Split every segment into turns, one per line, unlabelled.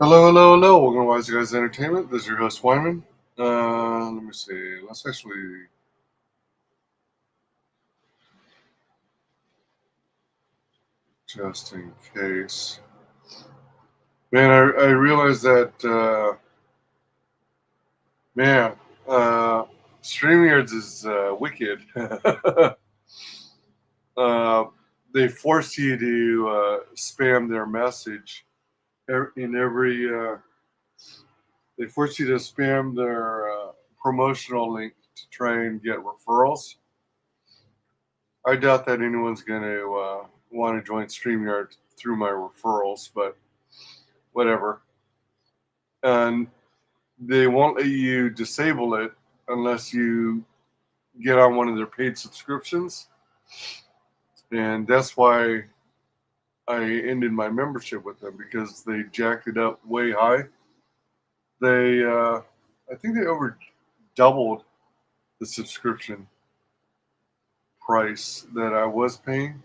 Hello, hello, hello. Welcome to WyzGyz Entertainment. This is your host, Wyman. Let me see. Let's actually... Just in case. Man, I realized that, man, StreamYards is wicked. They force you to spam their message in every... they force you to spam their promotional link to try and get referrals. I doubt that anyone's going to want to join StreamYard through my referrals, but whatever. And they won't let you disable it unless you get on one of their paid subscriptions. And that's why I ended my membership with them, because they jacked it up way high. They, I think they over doubled the subscription price that I was paying,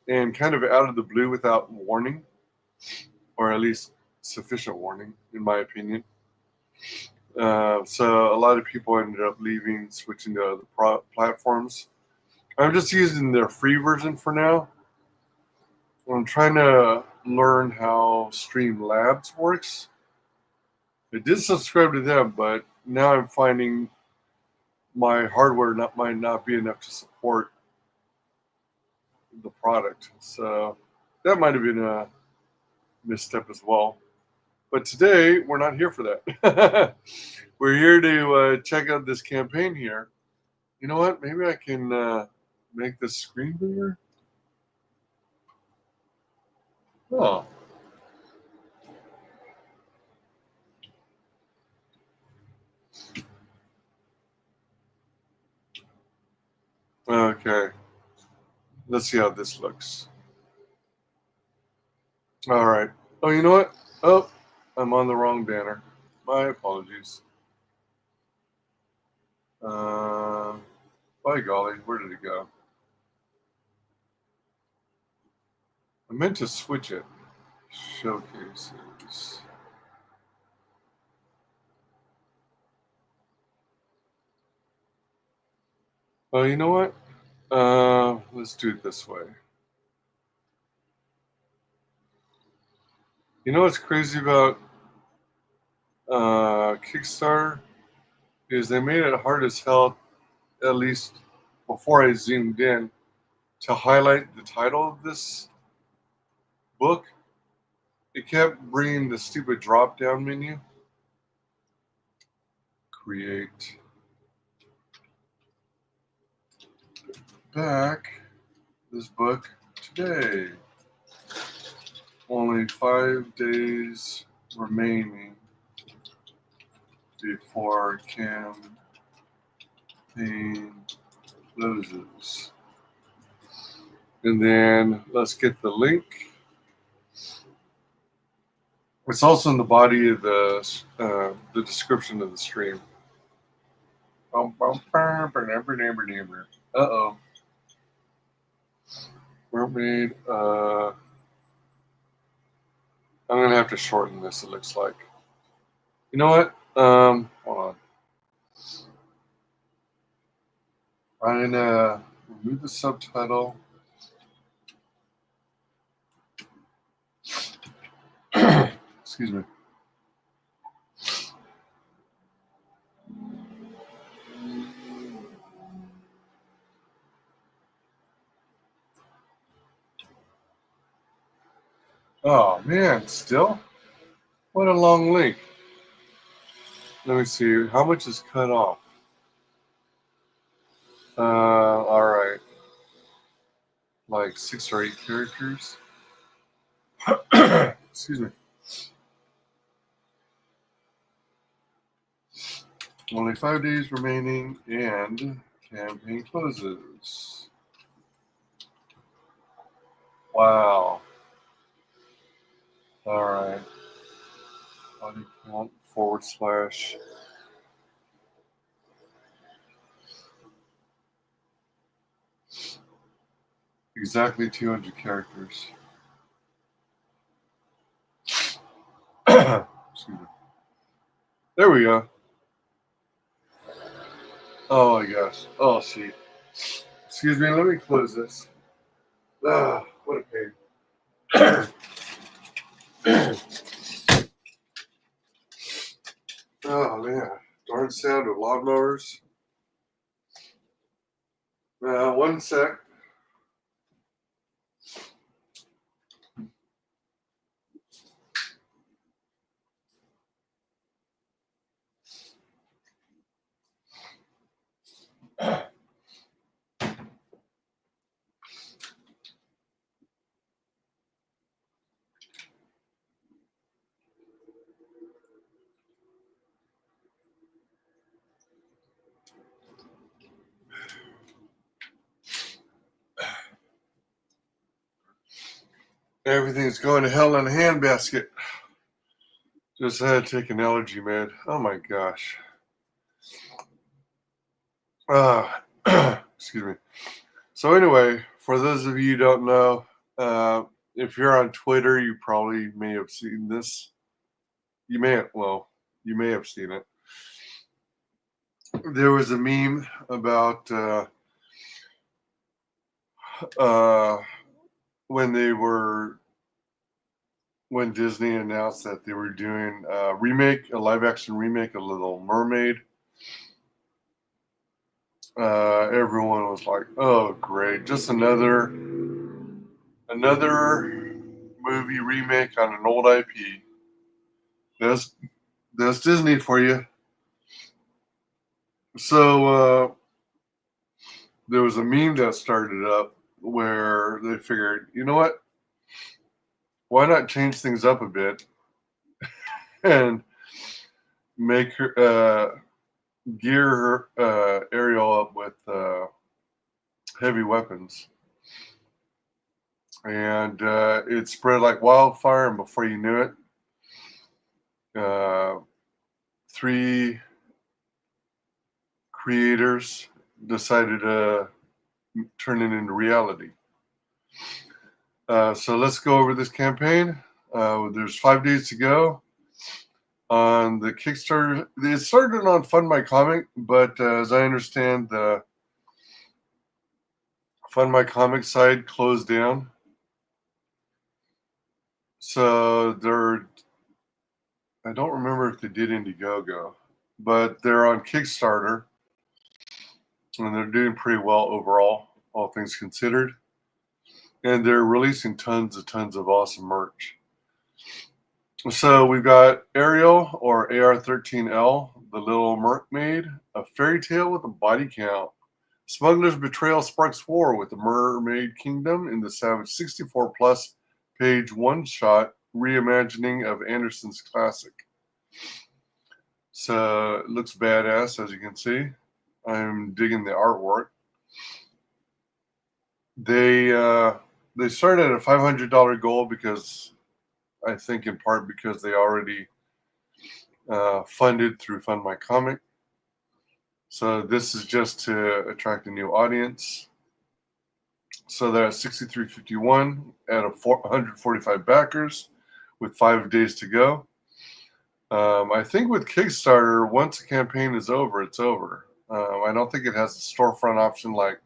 and kind of out of the blue without warning, or at least sufficient warning, in my opinion. So a lot of people ended up leaving, switching to other platforms. I'm just using their free version for now. I'm trying to learn how Streamlabs works. I did subscribe to them, but now I'm finding my hardware might not be enough to support the product. So that might have been a misstep as well. But today, we're not here for that. We're here to check out this campaign here. You know what? Maybe I can make the screen bigger. Oh. Okay. Let's see how this looks. All right. Oh, you know what? Oh, I'm on the wrong banner. My apologies. By golly, where did it go? I meant to switch it. Showcases. Oh, you know what? Let's do it this way. You know what's crazy about Kickstarter is they made it hard as hell, at least before I zoomed in, to highlight the title of this book. It kept bringing the stupid drop-down menu. Create. Back this book today. Only 5 days remaining before campaign closes. And then let's get the link. It's also in the body of the description of the stream. Uh-oh. Mercmaid. I'm going to have to shorten this, it looks like. You know what? Hold on. I'm going to remove the subtitle. Excuse me. Oh, man, still? What a long link. Let me see. How much is cut off? All right. Like 6 or 8 characters. Excuse me. Only 5 days remaining and campaign closes. Wow. All right. Body count / exactly 200 characters. Excuse me. There we go. Oh my gosh. Oh shit. Excuse me. Let me close this. Ah, what a pain. Oh man, darn sound of lawnmowers. One sec. Everything's going to hell in a handbasket. Just had to take an allergy med. Oh my gosh. Excuse me. So anyway, for those of you who don't know, if you're on Twitter, you probably may have seen this. You may have seen it. There was a meme about when Disney announced that they were doing a live action remake of Little Mermaid. Everyone was like, "Oh, great! Just another movie remake on an old IP." That's Disney for you. So there was a meme that started up where they figured, you know what? Why not change things up a bit and make her gear her Ariel up with heavy weapons? And it spread like wildfire, and before you knew it, three creators decided to turn it into reality. So let's go over this campaign. There's 5 days to go on the Kickstarter. It started on Fund My Comic, but as I understand, the Fund My Comic side closed down. So I don't remember if they did Indiegogo, but they're on Kickstarter, and they're doing pretty well overall, all things considered. And they're releasing tons of awesome merch. So we've got Ariel, or AR-13L, the Little Mercmaid, a fairy tale with a body count. Smuggler's betrayal sparks war with the Mermaid Kingdom in the savage 64-plus page one-shot reimagining of Anderson's classic. So it looks badass, as you can see. I'm digging the artwork. They started at a $500 goal because I think in part because they already funded through Fund My Comic. So this is just to attract a new audience. So they're at $63.51 out of 145 backers with 5 days to go. I think with Kickstarter, once a campaign is over, it's over. I don't think it has a storefront option like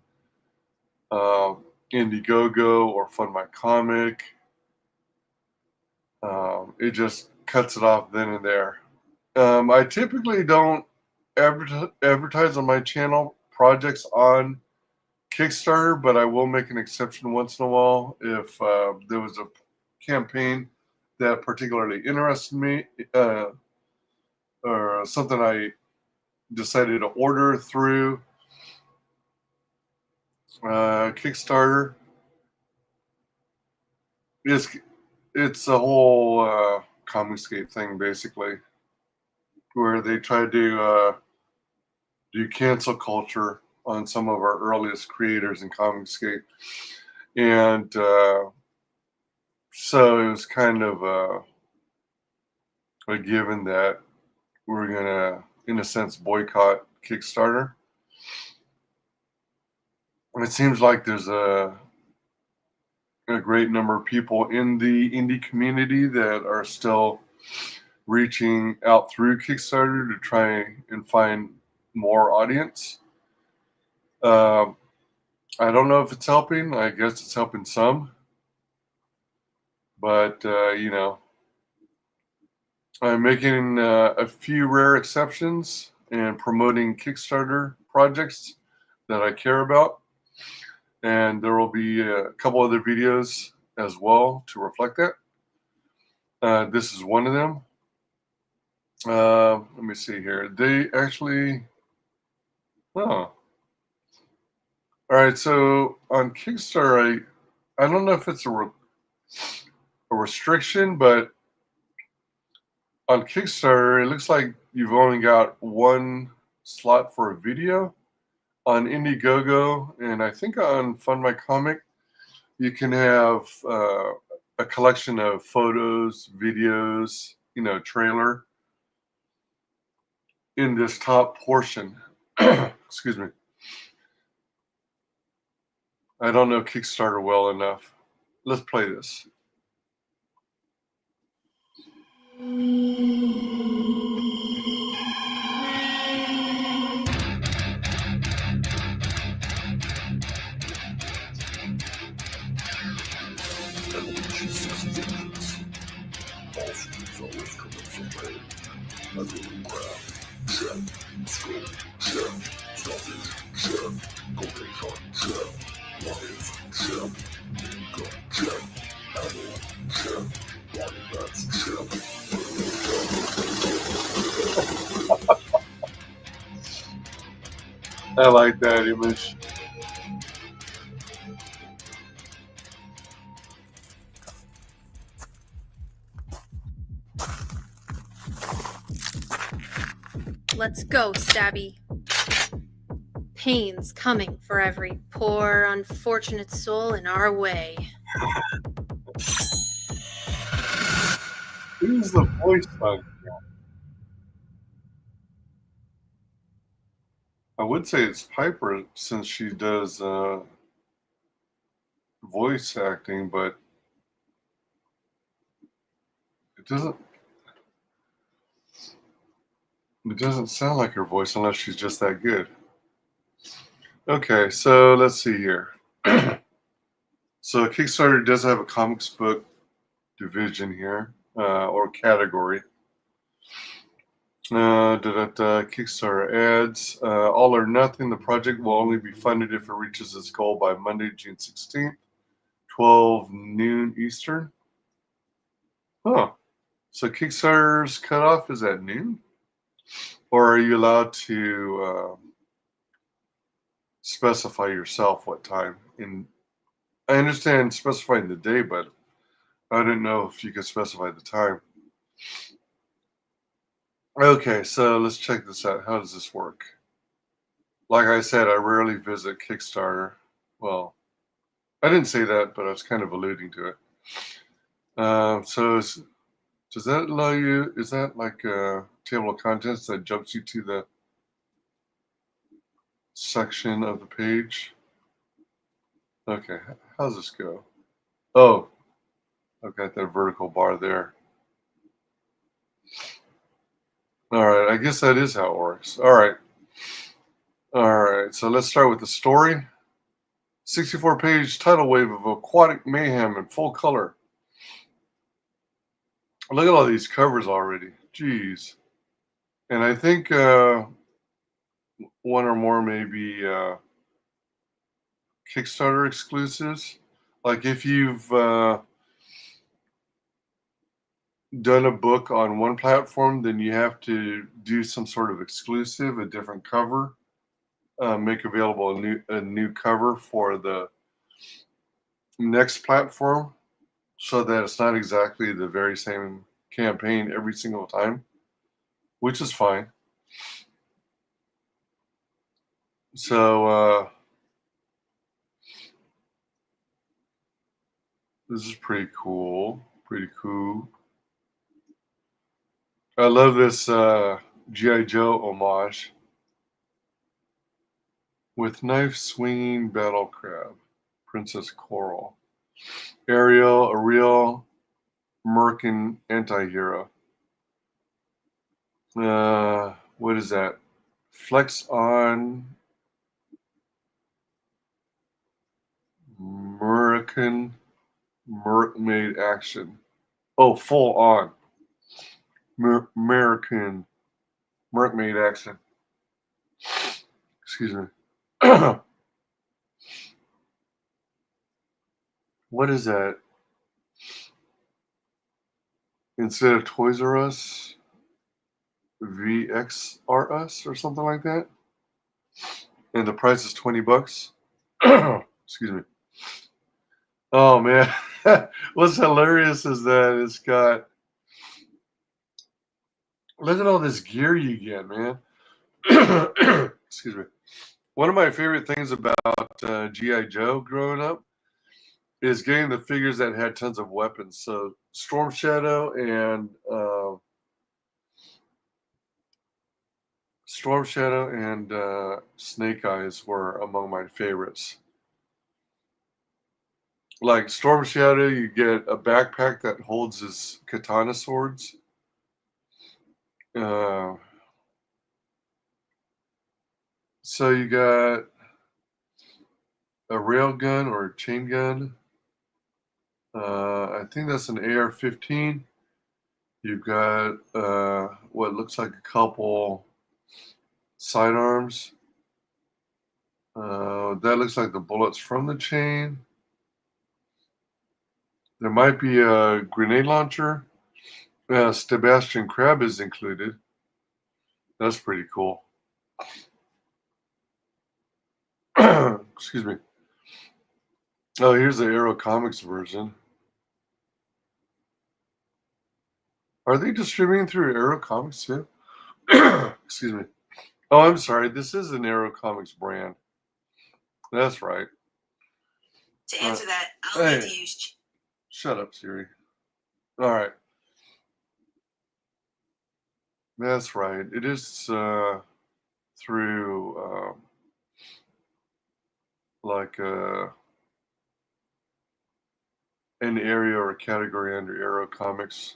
Indiegogo or Fund My Comic. It just cuts it off then and there. I typically don't advertise on my channel projects on Kickstarter, but I will make an exception once in a while if there was a campaign that particularly interested me or something I decided to order through Kickstarter. It's a whole Comicscape thing, basically, where they try to do cancel culture on some of our earliest creators in Comicscape. And so it was kind of a given that we're going to, in a sense, boycott Kickstarter. And it seems like there's a great number of people in the indie community that are still reaching out through Kickstarter to try and find more audience. I don't know if it's helping. I guess it's helping some. But, I'm making a few rare exceptions and promoting Kickstarter projects that I care about. And there will be a couple other videos as well to reflect that. This is one of them. Let me see here. They actually, oh, all right. So on Kickstarter, I don't know if it's a restriction, but on Kickstarter, it looks like you've only got one slot for a video. On Indiegogo, and I think on Fund My Comic, you can have a collection of photos, videos, trailer in this top portion. Excuse me. I don't know Kickstarter well enough. Let's play this. I like that image.
Let's go, Stabby. Pain's coming for every poor, unfortunate soul in our way.
Who's the voice on here? I would say it's Piper since she does voice acting, but it doesn't sound like her voice unless she's just that good. Okay, so let's see here. So Kickstarter does have a comics book division here, or category. Kickstarter ads. All or nothing. The project will only be funded if it reaches its goal by Monday, June 16th, 12 noon Eastern. Huh. So Kickstarter's cutoff is at noon? Or are you allowed to specify yourself what time? I understand specifying the day, but I didn't know if you could specify the time. Okay, so let's check this out. How does this work? Like I said, I rarely visit Kickstarter. Well, I didn't say that, but I was kind of alluding to it. Does that allow you, is that like a table of contents that jumps you to the section of the page? Okay, how's this go? Oh, I've got that vertical bar there. All right, I guess that is how it works. All right, so let's start with the story. 64-page tidal wave of aquatic mayhem in full color. Look at all these covers already. Jeez. And I think one or more maybe Kickstarter exclusives. Like if you've done a book on one platform, then you have to do some sort of exclusive, a different cover, make available a new cover for the next platform so that it's not exactly the very same campaign every single time, which is fine. So this is pretty cool. Pretty cool. I love this G.I. Joe homage with knife swinging battle crab, Princess Coral, Ariel, a real Merkin anti-hero. What is that? Flex on Mercmaid action. Oh, full on American Mercmaid action. Excuse me. What is that? Instead of Toys R Us, VXRUS or something like that, and the price is $20. Excuse me. Oh man, what's hilarious is that it's got. Look at all this gear you get, man. Excuse me. One of my favorite things about GI Joe growing up is getting the figures that had tons of weapons. So Storm Shadow and Snake Eyes were among my favorites. Like Storm Shadow, you get a backpack that holds his katana swords. So you got a rail gun or a chain gun. I think that's an AR-15. You've got what looks like a couple sidearms. That looks like the bullets from the chain. There might be a grenade launcher. Sebastian Crab is included. That's pretty cool. Excuse me. Oh, here's the Arrow Comics version. Are they distributing through Arrow Comics too? Excuse me. Oh, I'm sorry. This is an Arrow Comics brand. That's right.
To answer that, I'll need to use.
Shut up, Siri. All right. That's right. It is through like an area or a category under Arrow Comics.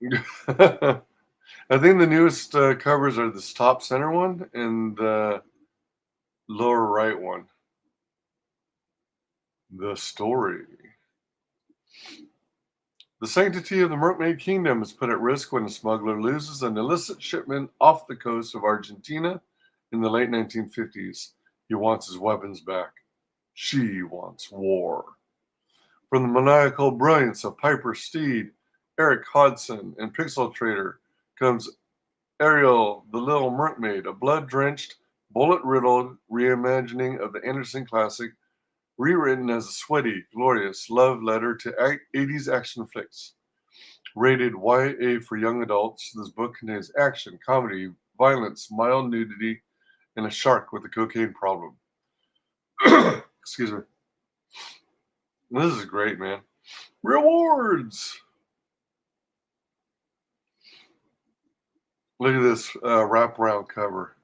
I think the newest covers are this top center one and the lower right one. The story. The sanctity of the Mermaid Kingdom is put at risk when a smuggler loses an illicit shipment off the coast of Argentina in the late 1950s. He wants his weapons back. She wants war. From the maniacal brilliance of Piper Steed, Erik Hodson, and Pixel Trader comes Ariel, the Little Mermaid, a blood-drenched, bullet-riddled reimagining of the Anderson classic, rewritten as a sweaty, glorious love letter to 80s action flicks. Rated YA for young adults, this book contains action, comedy, violence, mild nudity, and a shark with a cocaine problem. Excuse me. This is great, man. Rewards! Look at this wraparound cover.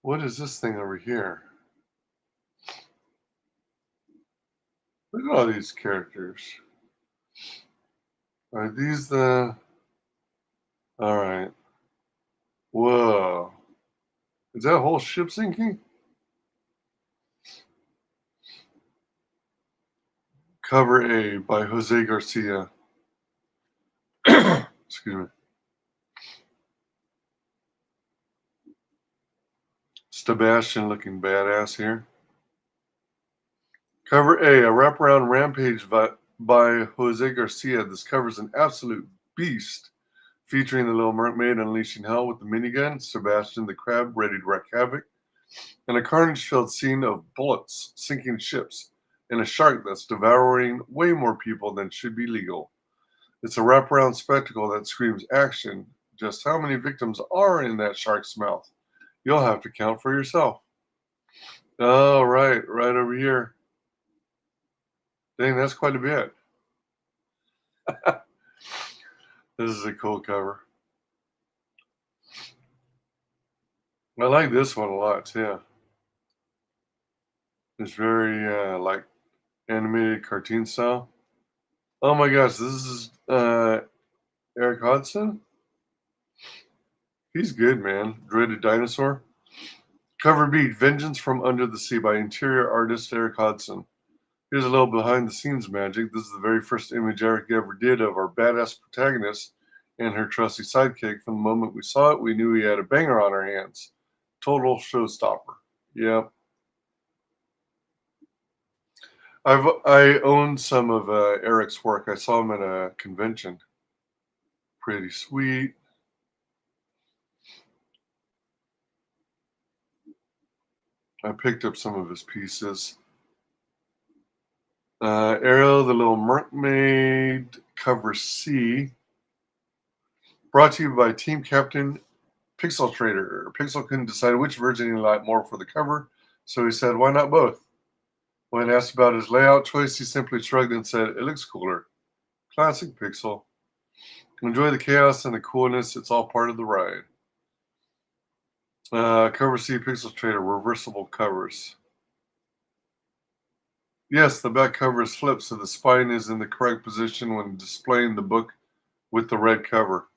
What is this thing over here? Look at all these characters. Are these the... All right. Whoa. Is that whole ship sinking? Cover A by Jose Garcia. Excuse me. Sebastian looking badass here. Cover A wraparound rampage by Jose Garcia. This covers an absolute beast, featuring the Little Mermaid unleashing hell with the minigun, Sebastian the Crab ready to wreak havoc, and a carnage-filled scene of bullets, sinking ships, and a shark that's devouring way more people than should be legal. It's a wraparound spectacle that screams action. Just how many victims are in that shark's mouth? You'll have to count for yourself. Oh, right over here. Dang, that's quite a bit. This is a cool cover. I like this one a lot too. It's very like animated cartoon style. Oh my gosh, this is Erik Hodson. He's good, man. Dreaded Dinosaur. Cover B, Vengeance from Under the Sea by interior artist Erik Hodson. Here's a little behind the scenes magic. This is the very first image Erik ever did of our badass protagonist and her trusty sidekick. From the moment we saw it, we knew we had a banger on our hands. Total showstopper. Yep. I own some of Erik's work. I saw him at a convention. Pretty sweet. I picked up some of his pieces. Ariel, the Little Mercmaid, cover C. Brought to you by Team Captain Pixel Trader. Pixel couldn't decide which version he liked more for the cover, so he said, why not both? When asked about his layout choice, he simply shrugged and said, it looks cooler. Classic Pixel. Enjoy the chaos and the coolness. It's all part of the ride. Cover C, Pixel Trader, reversible covers. Yes, the back cover is flipped, so the spine is in the correct position when displaying the book with the red cover.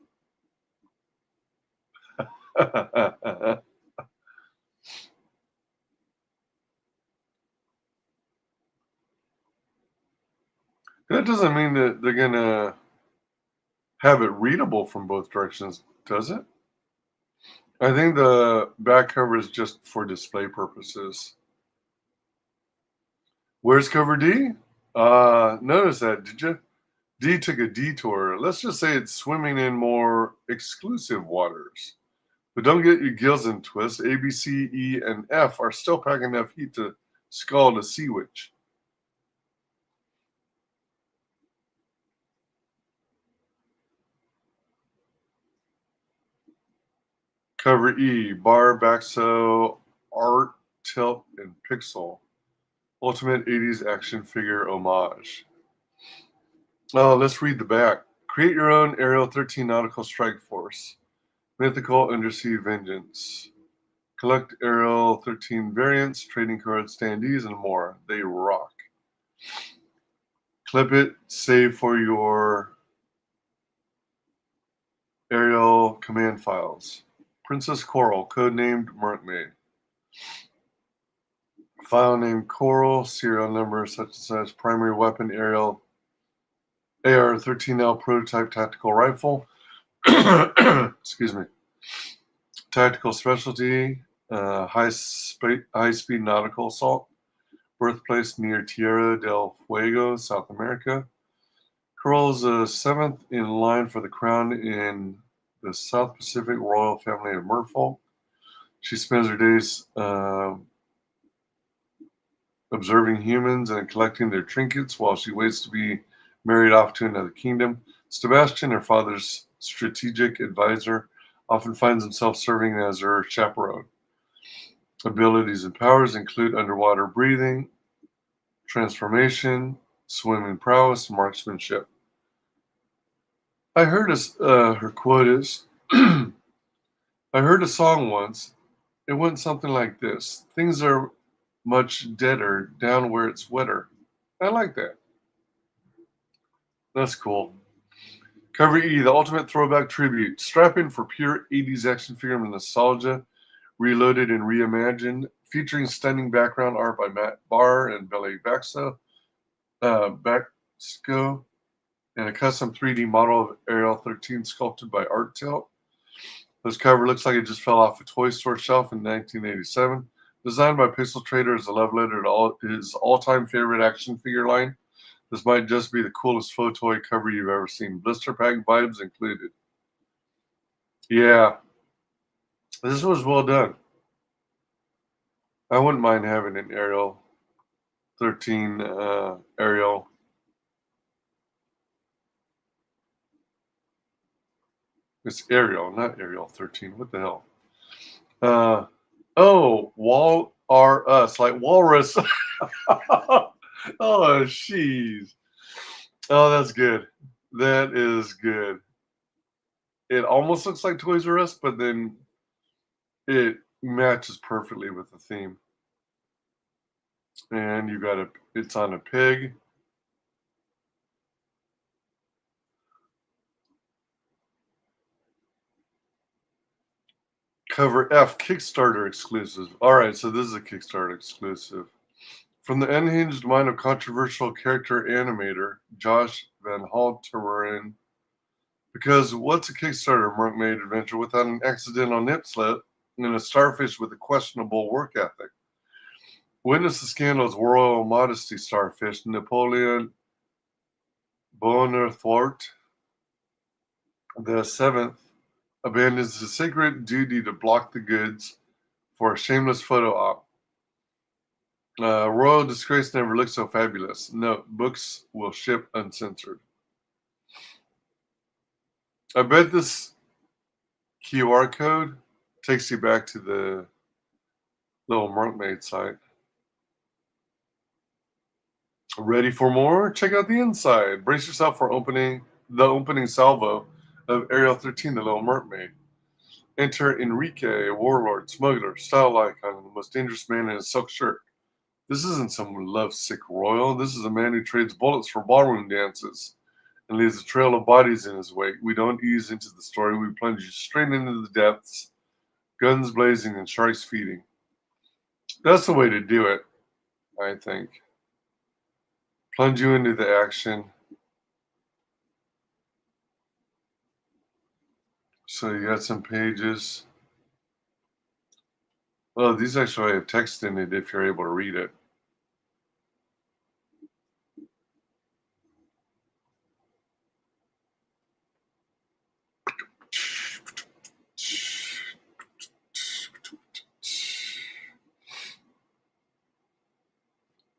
That doesn't mean that they're going to have it readable from both directions, does it? I think the back cover is just for display purposes. Where's cover D? Notice that, did you? D took a detour. Let's just say it's swimming in more exclusive waters. But don't get your gills in twists. A, B, C, E, and F are still packing enough heat to scald a sea witch. Cover E, bar, backsew, art, tilt, and pixel. Ultimate 80s action figure homage. Oh, let's read the back. Create your own Aerial 13 Nautical Strike Force. Mythical Undersea Vengeance. Collect Aerial 13 variants, trading cards, standees, and more. They rock. Clip it, save for your Aerial command files. Princess Coral, codenamed Mercmaid. File name Coral, serial number such and such, primary weapon Aerial AR-13L prototype tactical rifle. Excuse me. Tactical specialty, high-speed nautical assault. Birthplace near Tierra del Fuego, South America. Coral is the 7th in line for the crown in the South Pacific royal family of merfolk. She spends her days observing humans and collecting their trinkets while she waits to be married off to another kingdom. Sebastian, her father's strategic advisor, often finds himself serving as her chaperone. Abilities and powers include underwater breathing, transformation, swimming prowess, and marksmanship. I heard her quote is, I heard a song once. It went something like this. Things are much deader down where it's wetter. I like that. That's cool. Cover E, the ultimate throwback tribute. Strap in for pure 80s action figure nostalgia, reloaded and reimagined, featuring stunning background art by Matt Barr and Billy Baxo, and a custom 3D model of Ariel 13 sculpted by Art Tilt. This cover looks like it just fell off a toy store shelf in 1987. Designed by Pixel Trader as a love letter to his all-time favorite action figure line. This might just be the coolest faux toy cover you've ever seen. Blister pack vibes included. Yeah, this was well done. I wouldn't mind having an Ariel 13 Ariel. It's Ariel, not Ariel 13. What the hell? Oh, Wal-R-Us, like walrus. Oh, jeez. Oh, that's good. That is good. It almost looks like Toys R Us, but then it matches perfectly with the theme. And you got it's on a pig. Cover F, Kickstarter exclusive. All right, so this is a Kickstarter exclusive. From the unhinged mind of controversial character animator Josh Van Halteren. Because what's a Kickstarter Mercmaid adventure without an accidental nip slip and a starfish with a questionable work ethic? Witness the scandal's royal modesty starfish, Napoleon Bonaparte the Seventh abandons his sacred duty to block the goods for a shameless photo op. Royal disgrace never looked so fabulous. Note, books will ship uncensored. I bet this QR code takes you back to the Little Mermaid site. Ready for more? Check out the inside. Brace yourself for the opening salvo of AR-13, the Little Mermaid. Enter Enrique, a warlord, smuggler, style icon, and the most dangerous man in a silk shirt. This isn't some lovesick royal. This is a man who trades bullets for ballroom dances and leaves a trail of bodies in his wake. We don't ease into the story. We plunge you straight into the depths, guns blazing and sharks feeding. That's the way to do it, I think. Plunge you into the action. So you got some pages. Oh, these actually have text in it if you're able to read it.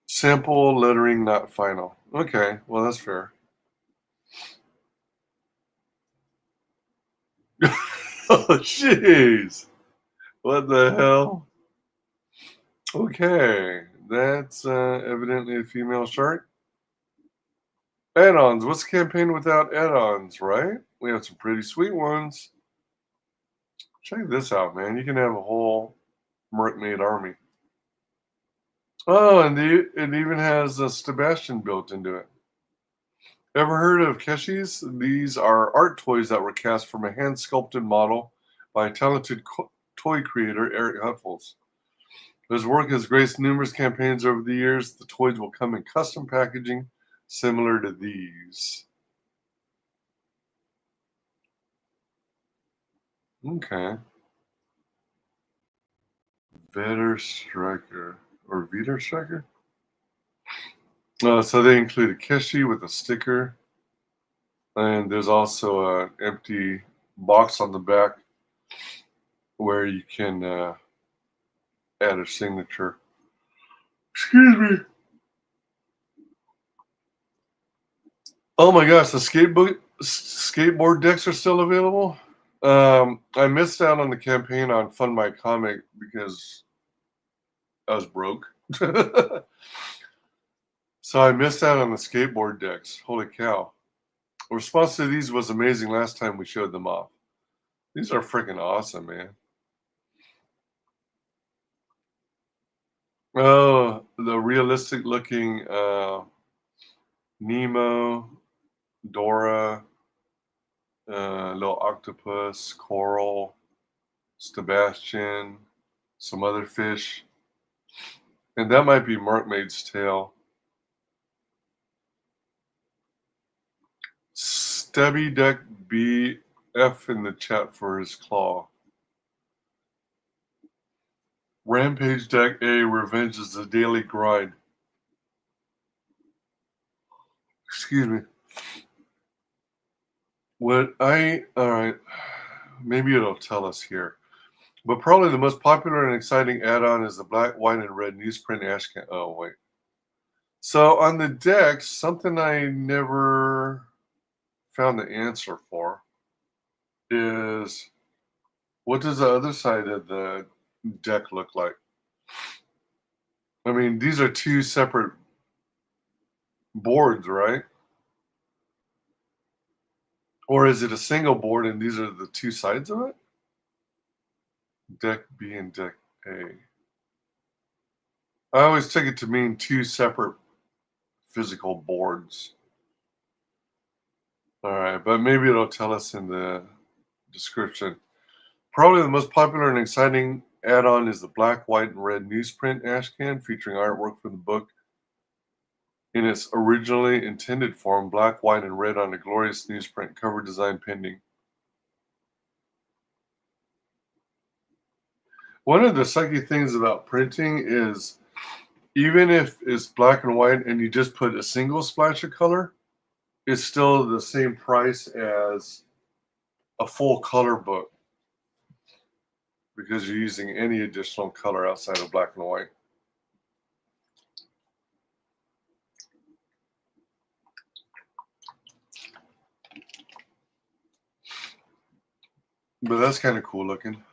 Sample lettering not final. Okay, well, that's fair. Oh, jeez. What the hell? Okay, that's evidently a female shark. Add-ons. What's a campaign without add-ons, right? We have some pretty sweet ones. Check this out, man. You can have a whole Mercmaid army. Oh, and it even has a Sebastian built into it. Ever heard of Keshis? These are art toys that were cast from a hand-sculpted model by talented toy creator Erik Huffles. His work has graced numerous campaigns over the years. The toys will come in custom packaging similar to these. Okay. Vetter Striker or Veter Striker? So they include a Keshi with a sticker. And there's also an empty box on the back where you can add a signature. Excuse me. Oh my gosh, the skateboard decks are still available. I missed out on the campaign on Fund My Comic because I was broke. So I missed out on the skateboard decks. Holy cow. The response to these was amazing last time we showed them off. These are freaking awesome, man. Oh, the realistic looking Nemo, Dora, little octopus, coral, Sebastian, some other fish. And that might be Mercmaid's tail. Stubby Duck BF in the chat for his claw. Rampage Deck A, revenge is the daily grind. Excuse me. Alright, maybe it'll tell us here. But probably the most popular and exciting add-on is the black, white, and red newsprint ash can. Oh, wait. So on the decks, something I never found the answer for is what does the other side of the deck look like? I mean, these are two separate boards, right? Or is it a single board and these are the two sides of it? Deck B and Deck A. I always take it to mean two separate physical boards. All right, but maybe it'll tell us in the description. Probably the most popular and exciting add-on is the black, white, and red newsprint ashcan featuring artwork from the book in its originally intended form, black, white, and red on a glorious newsprint cover design pending. One of the sucky things about printing is even if it's black and white and you just put a single splash of color, it's still the same price as a full color book because you're using any additional color outside of black and white. But that's kind of cool looking.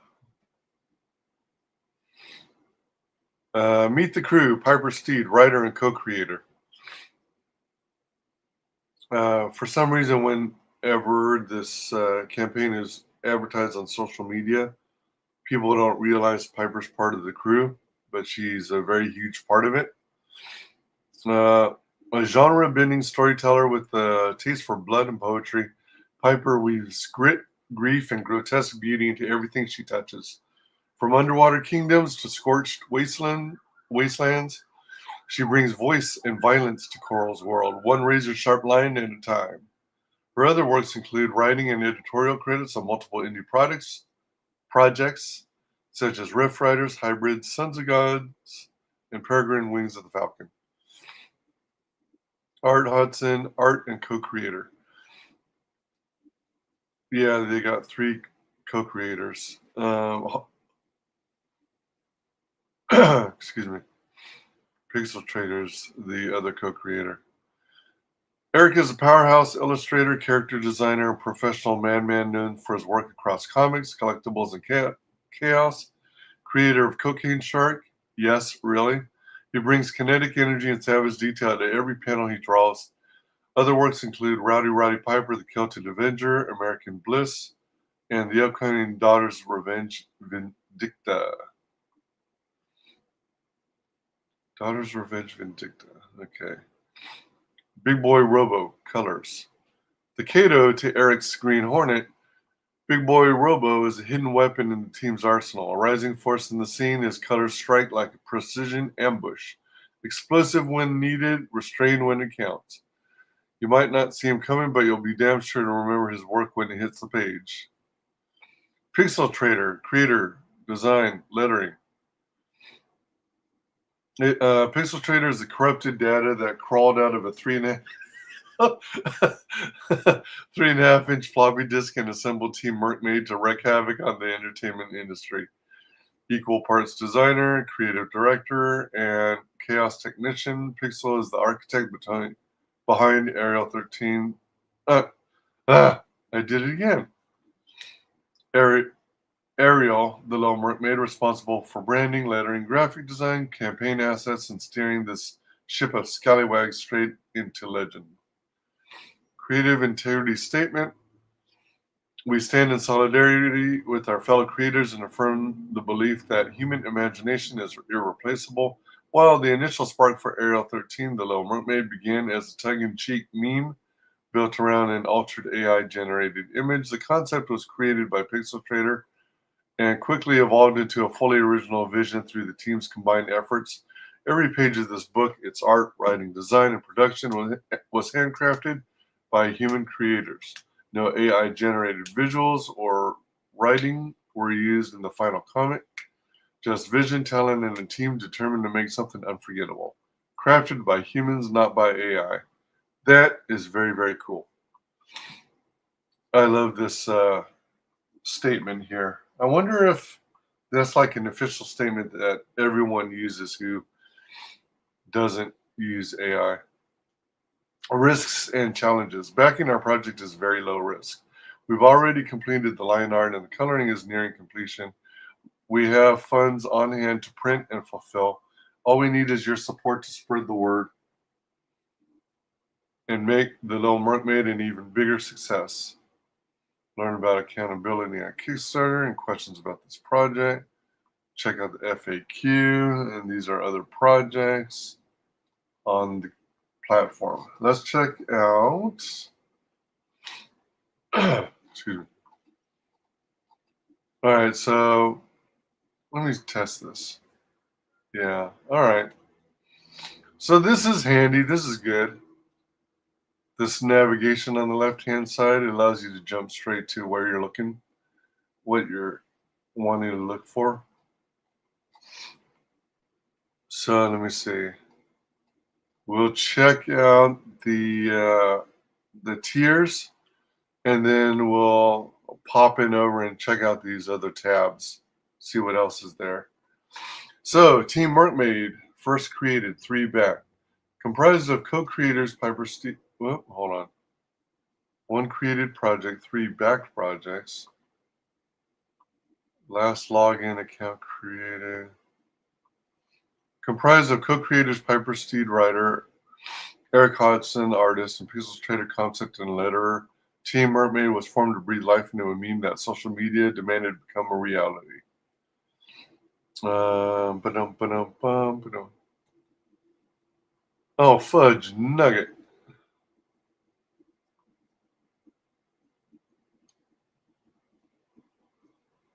Meet the crew, Piper Steed, writer and co-creator. For some reason, whenever this campaign is advertised on social media, people don't realize Piper's part of the crew, but she's a very huge part of it. A genre-bending storyteller with a taste for blood and poetry, Piper weaves grit, grief, and grotesque beauty into everything she touches. From underwater kingdoms to scorched wastelands, she brings voice and violence to Coral's world, one razor-sharp line at a time. Her other works include writing and editorial credits on multiple indie projects such as Rift Riders, Hybrid, Sons of Gods, and Peregrine Wings of the Falcon. Art Hodson, art and co-creator. Yeah, they got 3 co-creators. Excuse me. Pixel Traders, the other co-creator. Erik is a powerhouse illustrator, character designer, and professional madman known for his work across comics, collectibles, and chaos. Creator of Cocaine Shark. Yes, really. He brings kinetic energy and savage detail to every panel he draws. Other works include Rowdy Roddy Piper, the Celtic Avenger, American Bliss, and the upcoming Daughter's Revenge Vindicta. Daughter's Revenge Vindicta. Okay. Big Boy Robo, colors. The Kato to Erik's Green Hornet, Big Boy Robo is a hidden weapon in the team's arsenal. A rising force in the scene, his colors strike like a precision ambush. Explosive when needed, restrained when it counts. You might not see him coming, but you'll be damn sure to remember his work when it hits the page. Pixel Trader, creator, design, lettering. Pixel Trader is the corrupted data that crawled out of a 3.5-inch floppy disk and assembled Team Mercmaid to wreak havoc on the entertainment industry. Equal parts designer, creative director, and chaos technician. Pixel is the architect behind AR-13. I did it again. Ariel, the Little Mercmaid, responsible for branding, lettering, graphic design, campaign assets, and steering this ship of scallywags straight into legend. Creative integrity statement. We stand in solidarity with our fellow creators and affirm the belief that human imagination is irreplaceable. While the initial spark for AR-13, the Little Mermaid, began as a tongue-in-cheek meme built around an altered AI-generated image, the concept was created by Pixel Trader and quickly evolved into a fully original vision through the team's combined efforts. Every page of this book, its art, writing, design, and production was handcrafted by human creators. No AI-generated visuals or writing were used in the final comic. Just vision, talent, and a team determined to make something unforgettable. Crafted by humans, not by AI. That is very, very cool. I love this statement here. I wonder if that's like an official statement that everyone uses who doesn't use AI. Risks and challenges. Backing our project is very low risk. We've already completed the line art and the coloring is nearing completion. We have funds on hand to print and fulfill. All we need is your support to spread the word and make The Little Mercmaid an even bigger success. Learn about accountability on Kickstarter and questions about this project. Check out the FAQ, and these are other projects on the platform. Let's check out, excuse me. All right, so let me test this. Yeah, all right. So this is handy. This is good. This navigation on the left-hand side allows you to jump straight to where you're looking, what you're wanting to look for. So let me see. We'll check out the tiers, and then we'll pop in over and check out these other tabs. See what else is there. So, Team Mercmaid, first created, 3 back. Comprised of co-creators Piper Steed. Whoop, hold on. 1 created project, 3 backed projects. Last login account created. Comprised of co-creators Piper Steed, writer, Erik Hodson, artist, and Pixels Trader, concept and letterer. Team Mercmaid was formed to breathe life into a meme that social media demanded become a reality. Oh, fudge nugget.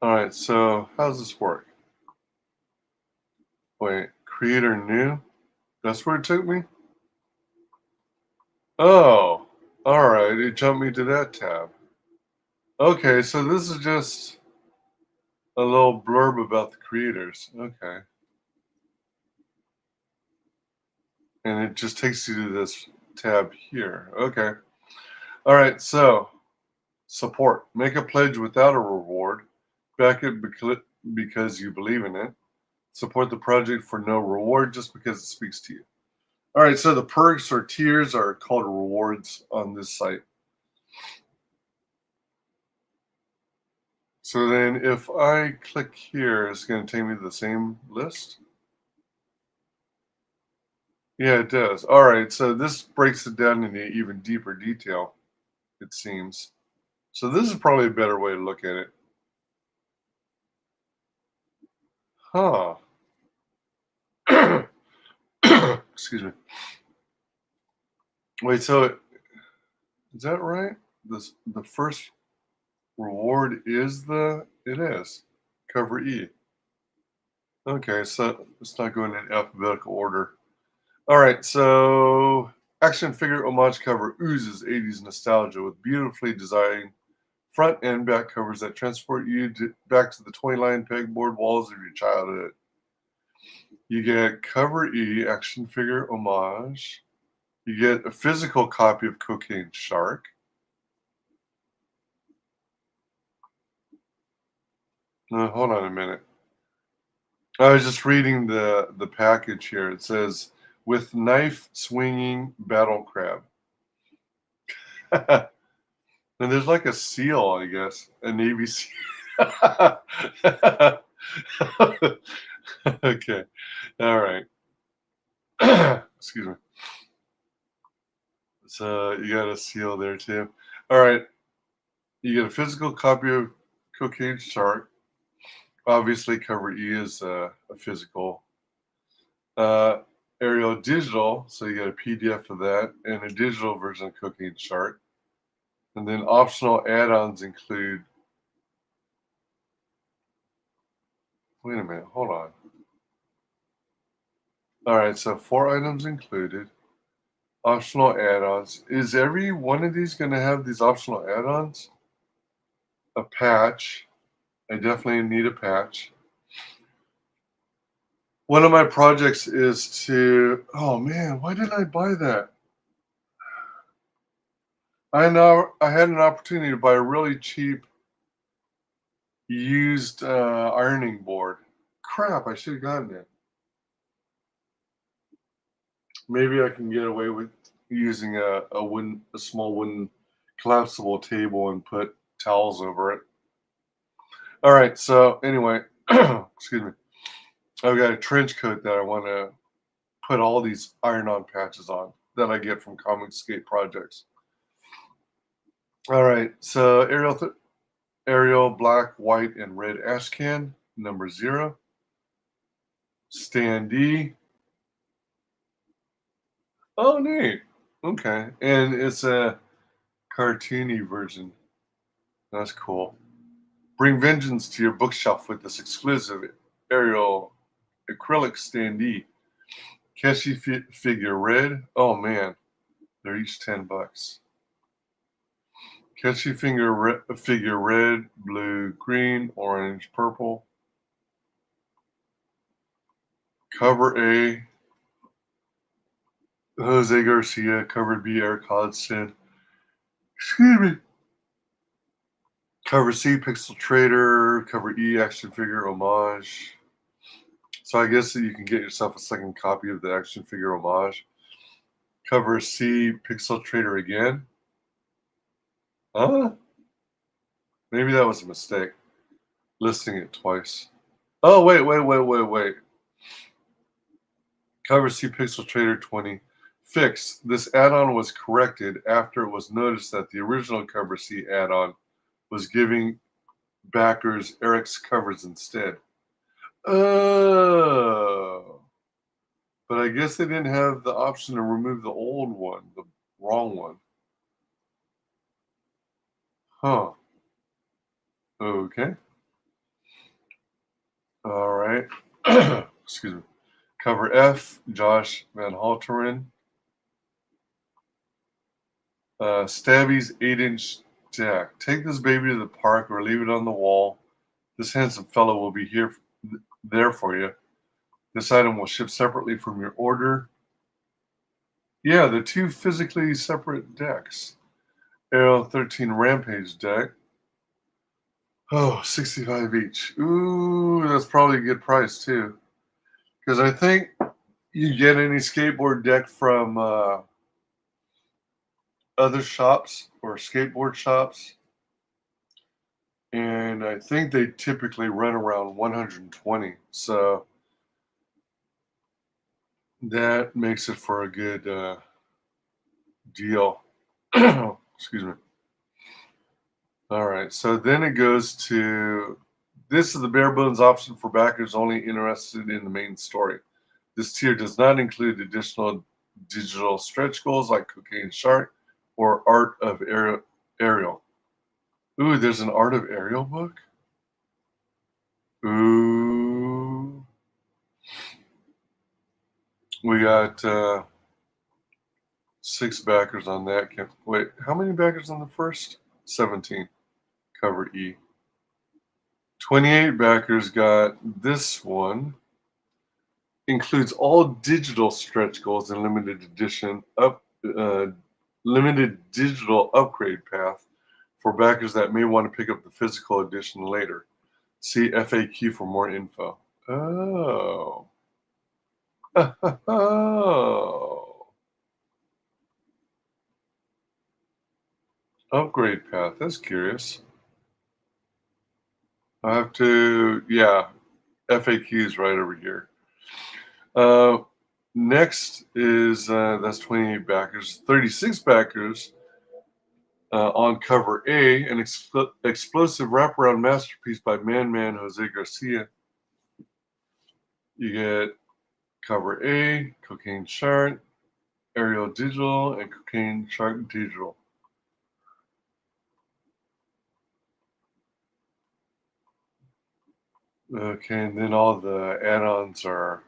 All right, so how does this work? Wait, creator new? That's where it took me? Oh, all right, it jumped me to that tab. Okay, so this is just a little blurb about the creators. Okay. And it just takes you to this tab here. Okay. All right, so support. Make a pledge without a reward. Back it because you believe in it. Support the project for no reward just because it speaks to you. All right, so the perks or tiers are called rewards on this site. So then if I click here, it's going to take me to the same list. Yeah, it does. All right, so this breaks it down into even deeper detail, it seems. So this is probably a better way to look at it. Huh. Excuse me. Wait, so is that right? The first reward is it is cover E. Okay, so let's not go in alphabetical order. All right, so action figure homage cover oozes 80s nostalgia with beautifully designed front and back covers that transport you back to the toy line pegboard walls of your childhood. You get cover E action figure homage. You get a physical copy of Cocaine Shark. No, hold on a minute. I was just reading the package here. It says with knife swinging battle crab. And there's like a seal, I guess, a Navy seal. Okay, all right. Excuse me. So you got a seal there too. All right, you get a physical copy of Cocaine Shark. Obviously, cover E is a physical. Uh, Aerial digital, so you get a PDF of that and a digital version of Cocaine Shark. And then optional add-ons include. Wait a minute, hold on. All right, so 4 items included. Optional add-ons. Is every one of these going to have these optional add-ons? A patch. I definitely need a patch. One of my projects is to. Oh man, why did I buy that? I know I had an opportunity to buy a really cheap used ironing board. Crap, I should have gotten it. Maybe I can get away with using a small wooden collapsible table and put towels over it. All right, so anyway, excuse me. I've got a trench coat that I want to put all these iron-on patches on that I get from Comicscape projects. All right, so Ariel black, white, and red ash can number 0. Stan D. Oh, neat. Okay, and it's a cartoony version. That's cool. Bring vengeance to your bookshelf with this exclusive aerial acrylic standee. Catchy figure red. Oh man, they're each $10. Catchy figure red, blue, green, orange, purple. Cover A, Jose Garcia. Cover B, Erik Hodson. Excuse me. Cover C, Pixel Trader. Cover E, action figure homage. So I guess that you can get yourself a second copy of the action figure homage. Cover C, Pixel Trader again. Huh? Maybe that was a mistake. Listing it twice. Oh, wait. Cover C, Pixel Trader 20. Fix. This add-on was corrected after it was noticed that the original Cover C add-on was giving backers Erik's covers instead. Oh. But I guess they didn't have the option to remove the old one, the wrong one. Huh. Okay. All right. Excuse me. Cover F, Josh Van Halteren. Stabby's 8-inch deck. Take this baby to the park or leave it on the wall. This handsome fellow will be there for you. This item will ship separately from your order. Yeah, the two physically separate decks. AR-13 Rampage deck. Oh, 65 each. Ooh, that's probably a good price too. Because I think you get any skateboard deck from other shops or skateboard shops, and I think they typically run around 120. So that makes it for a good deal. Excuse me. All right, so then it goes to, this is the bare bones option for backers only interested in the main story. This tier does not include additional digital stretch goals like Cocaine Shark or Art of Ariel. Ooh, there's an Art of Ariel book? Ooh. We got 6 backers on that. Wait, how many backers on the first? 17. Cover E. 28 backers got this one. Includes all digital stretch goals and limited digital upgrade path for backers that may want to pick up the physical edition later. See FAQ for more info. Oh. Oh. Upgrade path. That's curious. I have to, yeah, FAQs right over here. Next is, that's 28 backers. 36 backers on cover A, an explosive wraparound masterpiece by Man Jose Garcia. You get cover A, Cocaine Shark, Ariel Digital, and Cocaine Shark Digital. Okay, and then all the add-ons are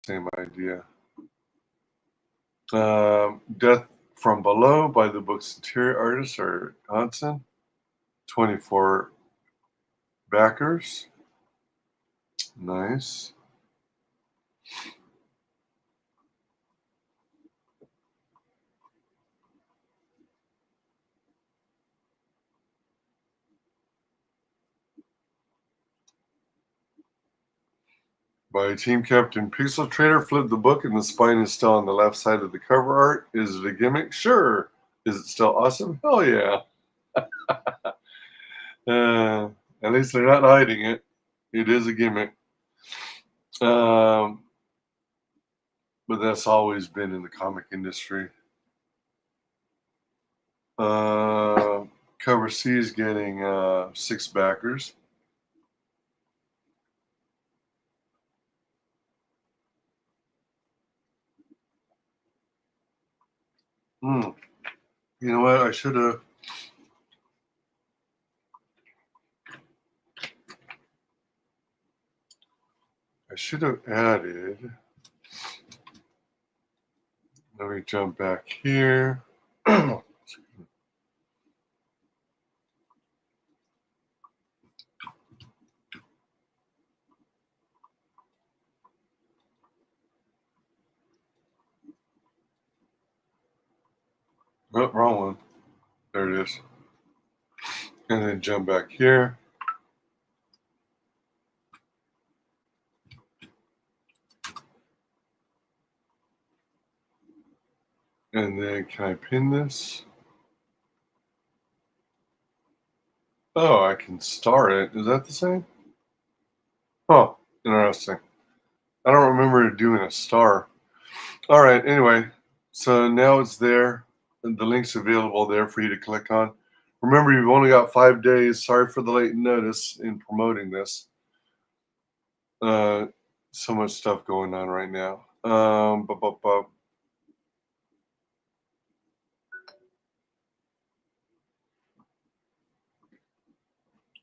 same idea. Death from Below by the book's interior artist or Hodson. 24 backers. Nice. By Team Captain Pixel Trader. Flip the book and the spine is still on the left side of the cover art. Is it a gimmick? Sure. Is it still awesome? Hell yeah. At least they're not hiding it. It is a gimmick. But that's always been in the comic industry. Cover C is getting 6 backers. You know what? I should have should have added. Let me jump back here. Oh, wrong one. There it is. And then jump back here. And then can I pin this? Oh, I can star it. Is that the same? Oh, interesting. I don't remember doing a star. All right, anyway. So now it's there. And the link's available there for you to click on. Remember, you've only got 5 days. Sorry for the late notice in promoting this. So much stuff going on right now.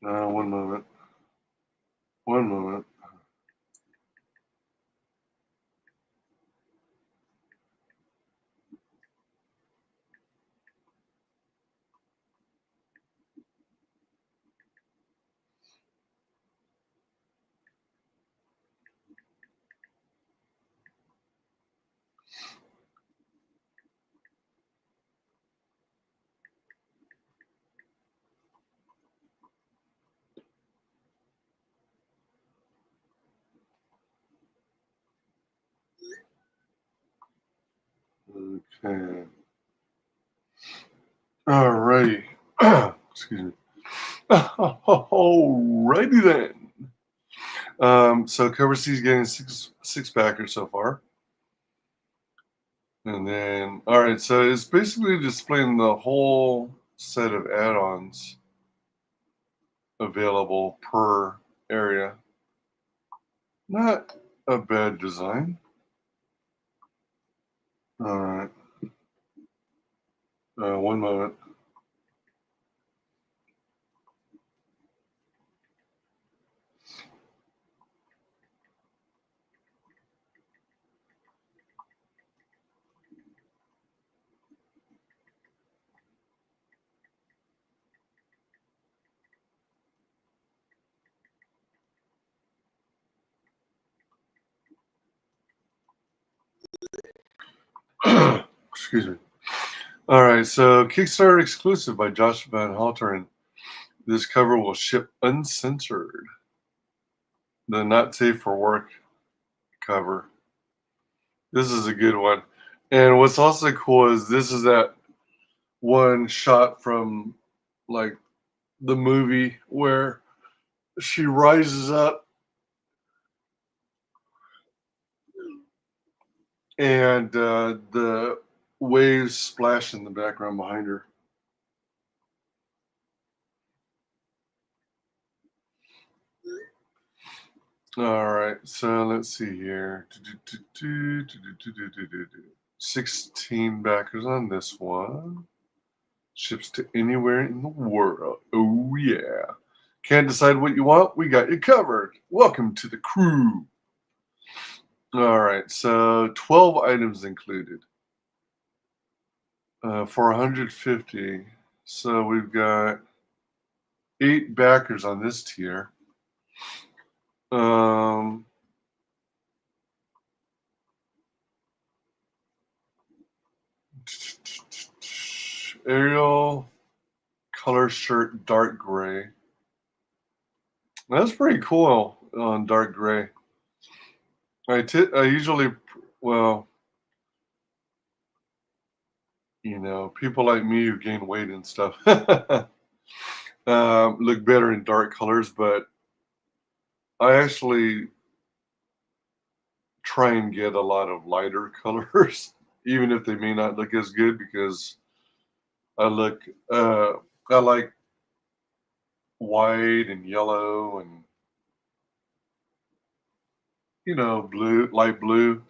One moment. One moment. Okay. All righty. Excuse me. Alrighty then. So Cover C's getting six packers so far. And then, all right, so it's basically displaying the whole set of add-ons available per area. Not a bad design. All right. One moment. Excuse me. All right, so Kickstarter exclusive by Josh Van Halteren. This cover will ship uncensored. The Not Safe for Work cover. This is a good one. And what's also cool is this is that one shot from like the movie where she rises up and the waves splash in the background behind her. All right, so let's see here. 16 backers on this one. Ships to anywhere in the world. Oh, yeah. Can't decide what you want? We got you covered. Welcome to the crew. All right, so 12 items included for 150. So we've got 8 backers on this tier. Ariel color shirt, dark gray. That's pretty cool on dark gray. I usually, well, you know, people like me who gain weight and stuff look better in dark colors, but I actually try and get a lot of lighter colors, even if they may not look as good, because I like white and yellow and, you know, blue, light blue.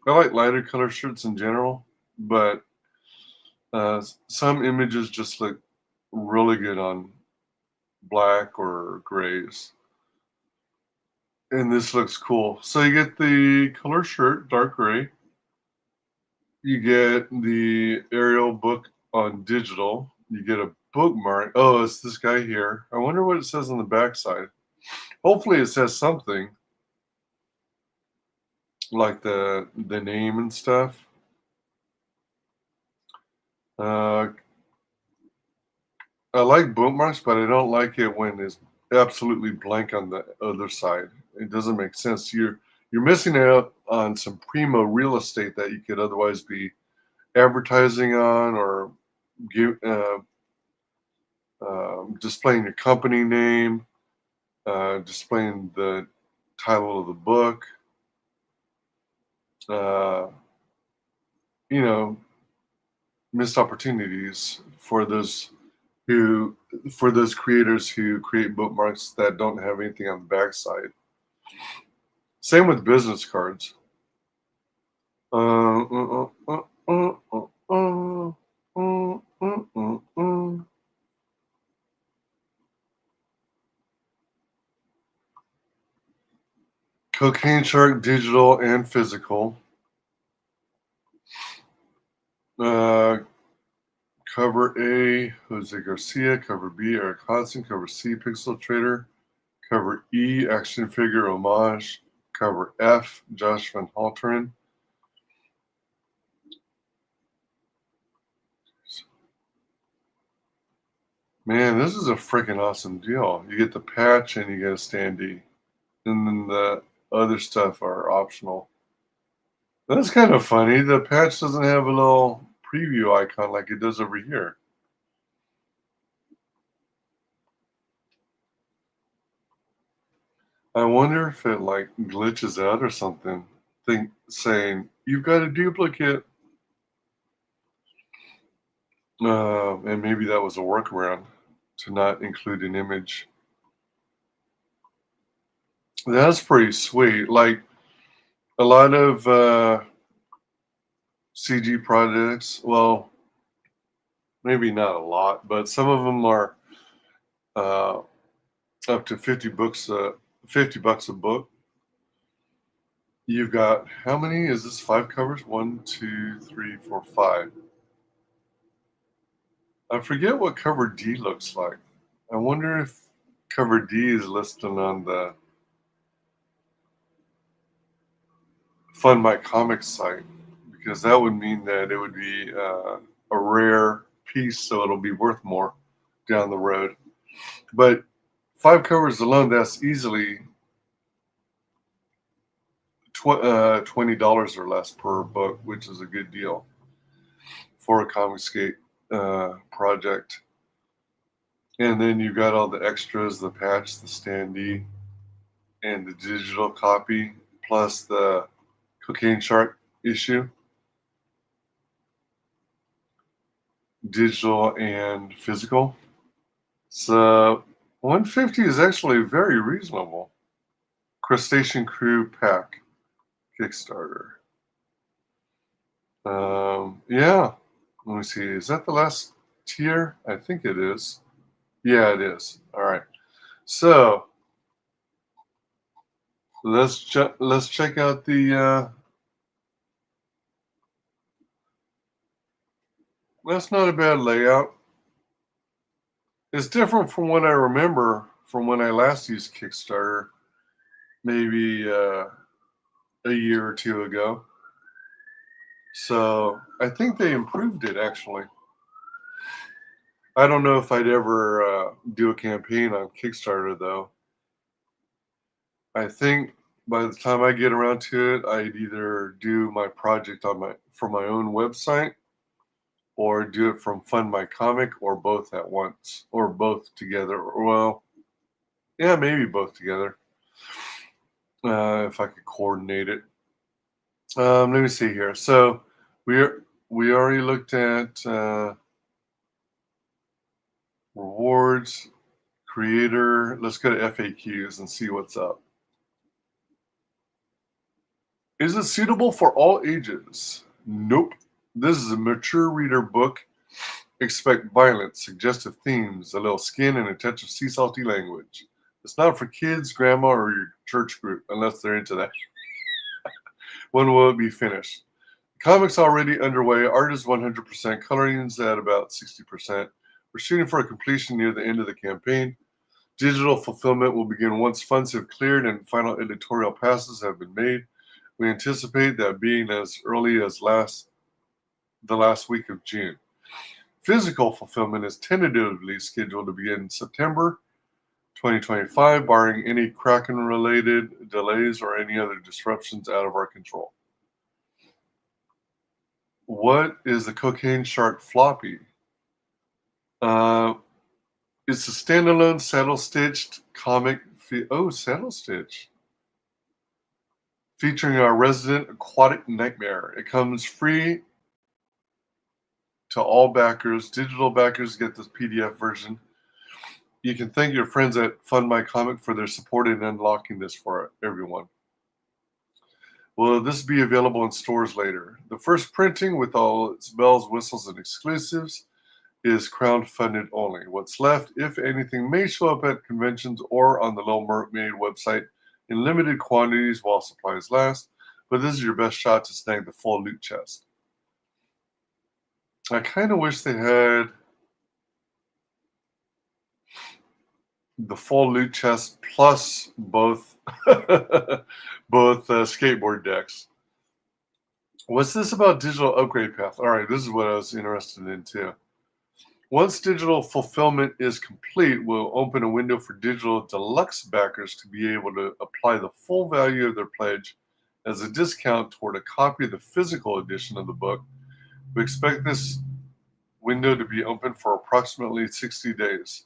I like lighter color shirts in general, but some images just look really good on black or grays. And this looks cool. So you get the color shirt, dark gray. You get the Arial book on digital. You get a bookmark. Oh, it's this guy here. I wonder what it says on the backside. Hopefully it says something like the name and stuff. I like bookmarks, but I don't like it when it's absolutely blank on the other side. It doesn't make sense. You're missing out on some primo real estate that you could otherwise be advertising on or give, displaying your company name, displaying the title of the book. You know, missed opportunities for those creators who create bookmarks that don't have anything on the backside. Same with business cards. Cocaine Shark, digital and physical. Cover A, Jose Garcia. Cover B, Erik Hodson. Cover C, Pixel Trader. Cover E, action figure homage. Cover F, Josh Van Halteren. Man, this is a freaking awesome deal. You get the patch and you get a standee. And then the other stuff are optional. That's kind of funny. The patch doesn't have a little preview icon like it does over here. I wonder if it like glitches out or something. Saying you've got a duplicate. And maybe that was a workaround to not include an image. That's pretty sweet. Like a lot of CG projects, well, maybe not a lot, but some of them are up to $50 a book. You've got how many? Is this 5 covers? 1, 2, 3, 4, 5. I forget what cover D looks like. I wonder if cover D is listed on the Fund My Comics site, because that would mean that it would be a rare piece, so it'll be worth more down the road. But 5 covers alone, that's easily $20 or less per book, which is a good deal for a Comicsgate project. And then you've got all the extras, the patch, the standee, and the digital copy, plus the Cocaine Shark issue. Digital and physical. So $150 is actually very reasonable. Crustacean Crew Pack Kickstarter. Yeah. Let me see. Is that the last tier? I think it is. Yeah, it is. All right. So let's check out the. That's not a bad layout. It's different from what I remember from when I last used Kickstarter, maybe a year or two ago. So I think they improved it, actually. I don't know if I'd ever do a campaign on Kickstarter, though. I think by the time I get around to it, I'd either do my project for my own website, or do it from Fund My Comic, or both at once, or both together. Well, yeah, maybe both together, if I could coordinate it. Let me see here. So we already looked at rewards, creator. Let's go to FAQs and see what's up. Is it suitable for all ages? Nope. This is a mature reader book. Expect violence, suggestive themes, a little skin, and a touch of sea salty language. It's not for kids, grandma, or your church group, unless they're into that. When will it be finished? The comic's already underway. Art is 100%. Coloring's at about 60%. We're shooting for a completion near the end of the campaign. Digital fulfillment will begin once funds have cleared and final editorial passes have been made. We anticipate that being as early as the last week of June. Physical fulfillment is tentatively scheduled to begin September 2025, barring any Kraken-related delays or any other disruptions out of our control. What is the Cocaine Shark floppy? It's a standalone saddle-stitched comic. Saddle-stitch. Featuring our resident aquatic nightmare. It comes free to all backers. Digital backers get this PDF version. You can thank your friends at Fund My Comic for their support in unlocking this for everyone. Will this be available in stores later? The first printing, with all its bells, whistles, and exclusives, is crowdfunded only. What's left, if anything, may show up at conventions or on the Little Mercmaid website in limited quantities while supplies last, but this is your best shot to snag the full loot chest. I kind of wish they had the full loot chest plus both skateboard decks. What's this about digital upgrade path? All right, this is what I was interested in too. Once digital fulfillment is complete, we'll open a window for digital deluxe backers to be able to apply the full value of their pledge as a discount toward a copy of the physical edition of the book. We expect this window to be open for approximately 60 days.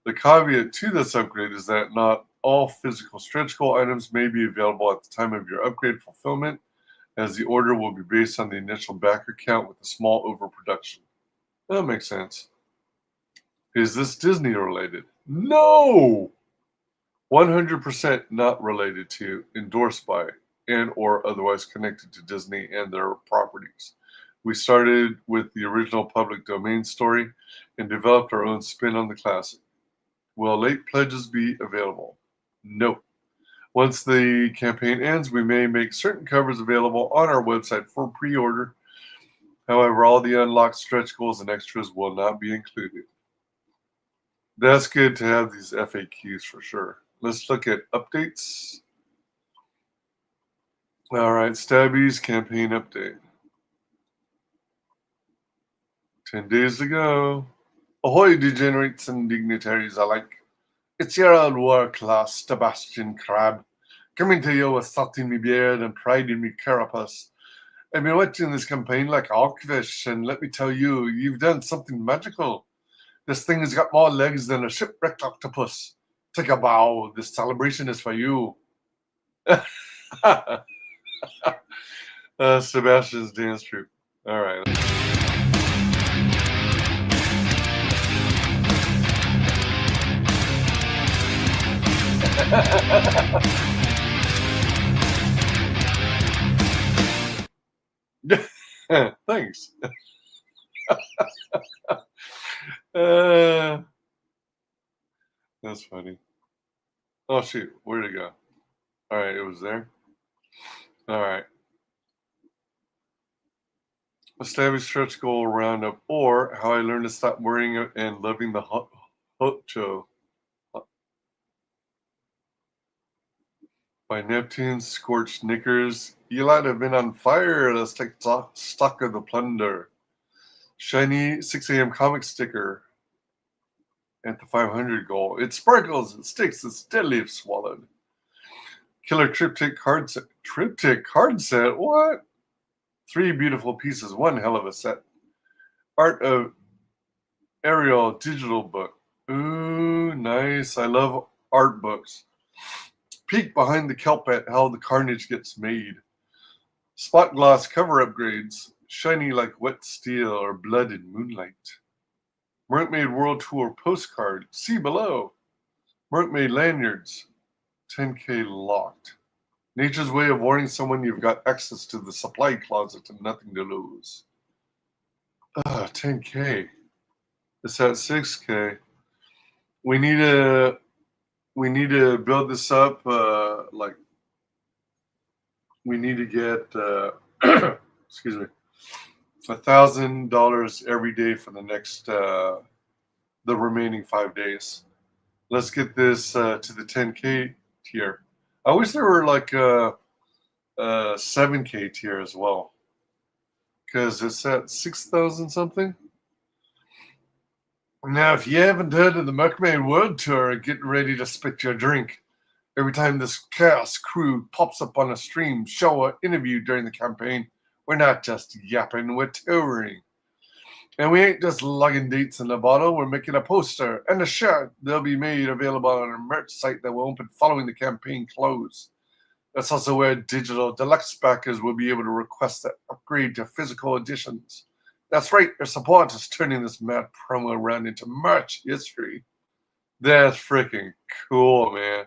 The caveat to this upgrade is that not all physical stretch goal items may be available at the time of your upgrade fulfillment, as the order will be based on the initial backer count with a small overproduction. That makes sense. Is this Disney related? No! 100% not related to, endorsed by, and or otherwise connected to Disney and their properties. We started with the original public domain story and developed our own spin on the classic. Will late pledges be available? No. Once the campaign ends, we may make certain covers available on our website for pre-order. However, all the unlocked stretch goals and extras will not be included. That's good to have these FAQs for sure. Let's look at updates. All right, Stabby's campaign update. 10 days to go. Ahoy, degenerates and dignitaries alike. It's your old war-class Sebastian Crab, coming to you with thought in me beard and pride in me carapace. I've been watching this campaign like hawkfish, and let me tell you, you've done something magical. This thing has got more legs than a shipwrecked octopus. Take a bow. This celebration is for you. Sebastian's dance troupe. All right. Thanks. That's funny. Oh, shoot. Where'd it go? All right, it was there. All right. Establish stretch goal roundup, or how I learned to stop worrying and loving the Hocho by Neptune's Scorched Knickers. You lot have been on fire. Let's take stock of the plunder. Shiny 6 a.m. comic sticker at the 500 goal. It sparkles, it sticks, it's deadly if swallowed. Killer triptych card set. Triptych card set? What? 3 beautiful pieces, one hell of a set. Art of Ariel digital book. Ooh, nice. I love art books. Peek behind the kelp at how the carnage gets made. Spot gloss cover upgrades. Shiny like wet steel or blood in moonlight. Mercmaid World Tour postcard. See below. Mercmaid lanyards. 10K locked. Nature's way of warning someone you've got access to the supply closet and nothing to lose. 10K. It's at 6K. We need a we need to build this up. Like we need to get excuse me, $1,000 every day for the next the remaining 5 days. Let's get this to the 10K tier. I wish there were like a 7K tier as well, because it's at 6,000 something. Now, if you haven't heard of the Mercmaid World Tour, get ready to spit your drink. Every time this chaos crew pops up on a stream, show, or interview during the campaign, we're not just yapping, we're touring. And we ain't just lugging dates in a bottle, we're making a poster and a shirt. They'll be made available on our merch site that will open following the campaign close. That's also where digital deluxe backers will be able to request an upgrade to physical editions. That's right, your support is turning this mad promo around into merch history. That's freaking cool, man.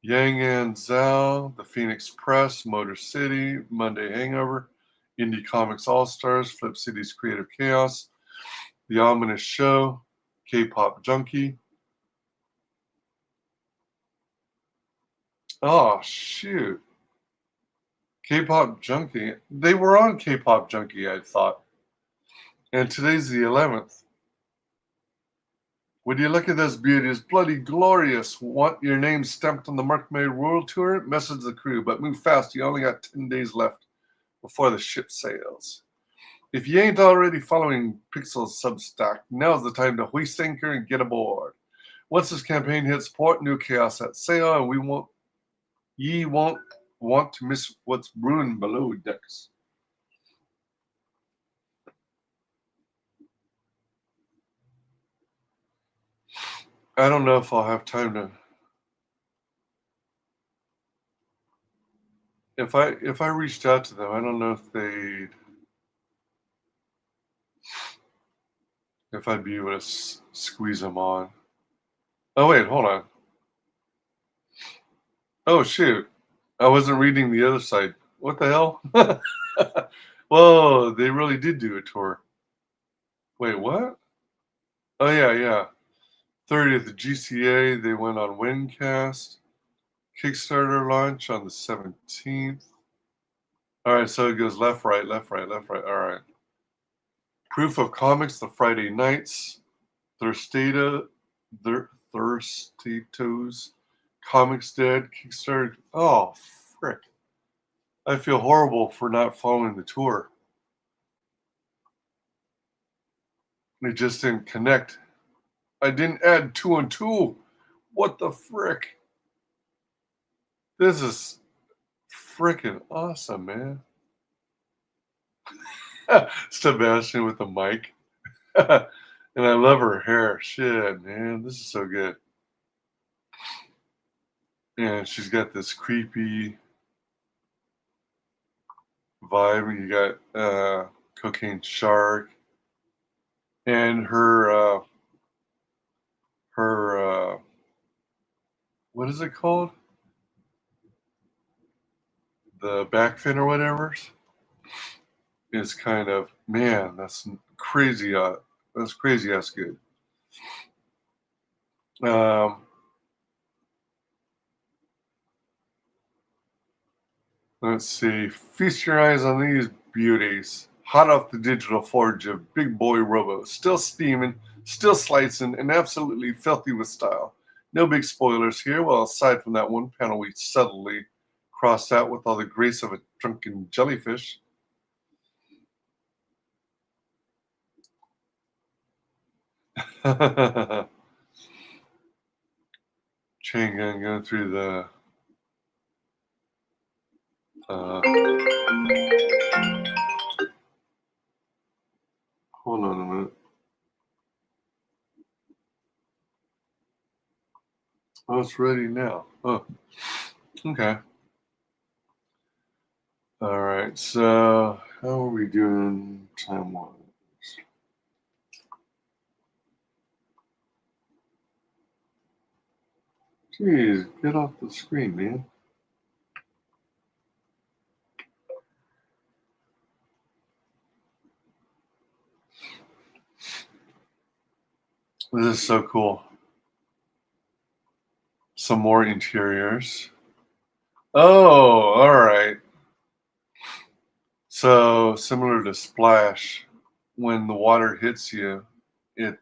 Yang and Zhao, The Phoenix Press, Motor City, Monday Hangover, Indie Comics All-Stars, Flip City's Creative Chaos, The Ominous Show, K-Pop Junkie. Oh, shoot. K-Pop Junkie. They were on K-Pop Junkie, I thought. And today's the 11th. Would you look at this beauty? It's bloody glorious. Want your name stamped on the Mercmaid World Tour? Message the crew, but move fast. You only got 10 days left before the ship sails. If you ain't already following Pixel's Substack, now's the time to hoist anchor and get aboard. Once this campaign hits port, new chaos at sail, and ye won't want to miss what's brewing below decks. I don't know if I'll have time to. If I reached out to them, I don't know if I'd be able to squeeze them on. Oh wait, hold on. Oh shoot, I wasn't reading the other side. What the hell? Whoa, they really did do a tour. Wait, what? Oh yeah. 30th GCA, they went on Windcast. Kickstarter launch on the 17th. All right, so it goes left, right, left, right, left, right. All right. Proof of Comics, the Friday nights. Thirstatos, Comics Dead, Kickstarter. Oh, frick. I feel horrible for not following the tour. It just didn't connect. I didn't add 2 and 2. What the frick? This is freaking awesome, man. Sebastian with the mic. And I love her hair. Shit, man. This is so good. And she's got this creepy vibe. You got Cocaine Shark. And her what is it called? The back fin or whatever is kind of, man, that's crazy. That's crazy ass good. Let's see. Feast your eyes on these beauties. Hot off the digital forge of Big Boy Robo. Still steaming, still slicing, and absolutely filthy with style. No big spoilers here. Well, aside from that one panel we subtly crossed out with all the grace of a drunken jellyfish. Chain gun going through the hold on a minute. Oh, it's ready now. Oh, okay. All right. So, how are we doing time-wise? Jeez, get off the screen, man. This is so cool. some more interiors. Oh, all right. So similar to Splash, when the water hits you, it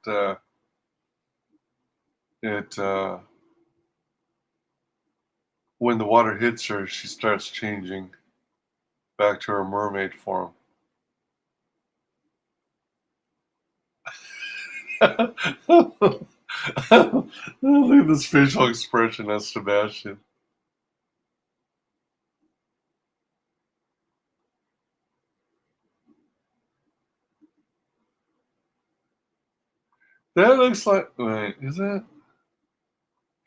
when the water hits her, she starts changing back to her mermaid form. Look at this facial expression of Sebastian. That looks like, wait, is it?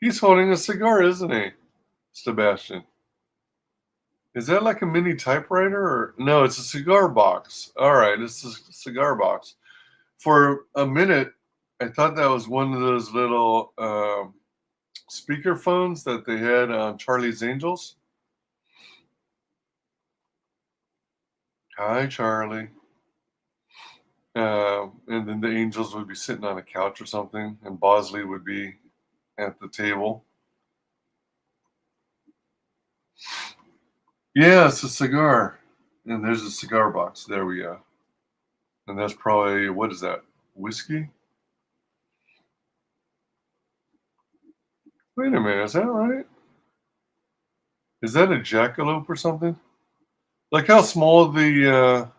He's holding a cigar, isn't he, Sebastian? Is that like a mini typewriter? Or no, it's a cigar box. All right, it's a cigar box. For a minute, I thought that was one of those little speaker phones that they had on Charlie's Angels. Hi, Charlie. And then the angels would be sitting on a couch or something, and Bosley would be at the table. Yeah, it's a cigar. And there's a cigar box. There we go. And that's probably, what is that? Whiskey? Wait a minute, is that right? Is that a jackalope or something? Look how small the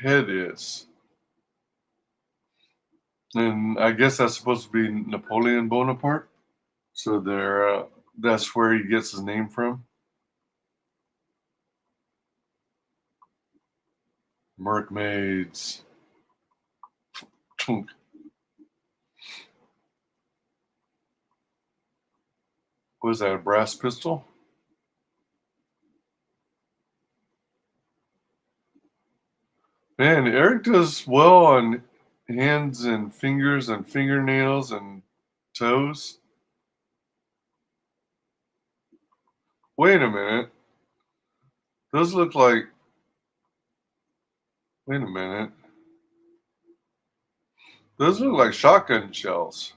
head is. And I guess that's supposed to be Napoleon Bonaparte. So that's where he gets his name from. Mercmaids. What is that, a brass pistol? Man, Erik does well on hands and fingers and fingernails and toes. Wait a minute. Those look like... Wait a minute. Those look like shotgun shells.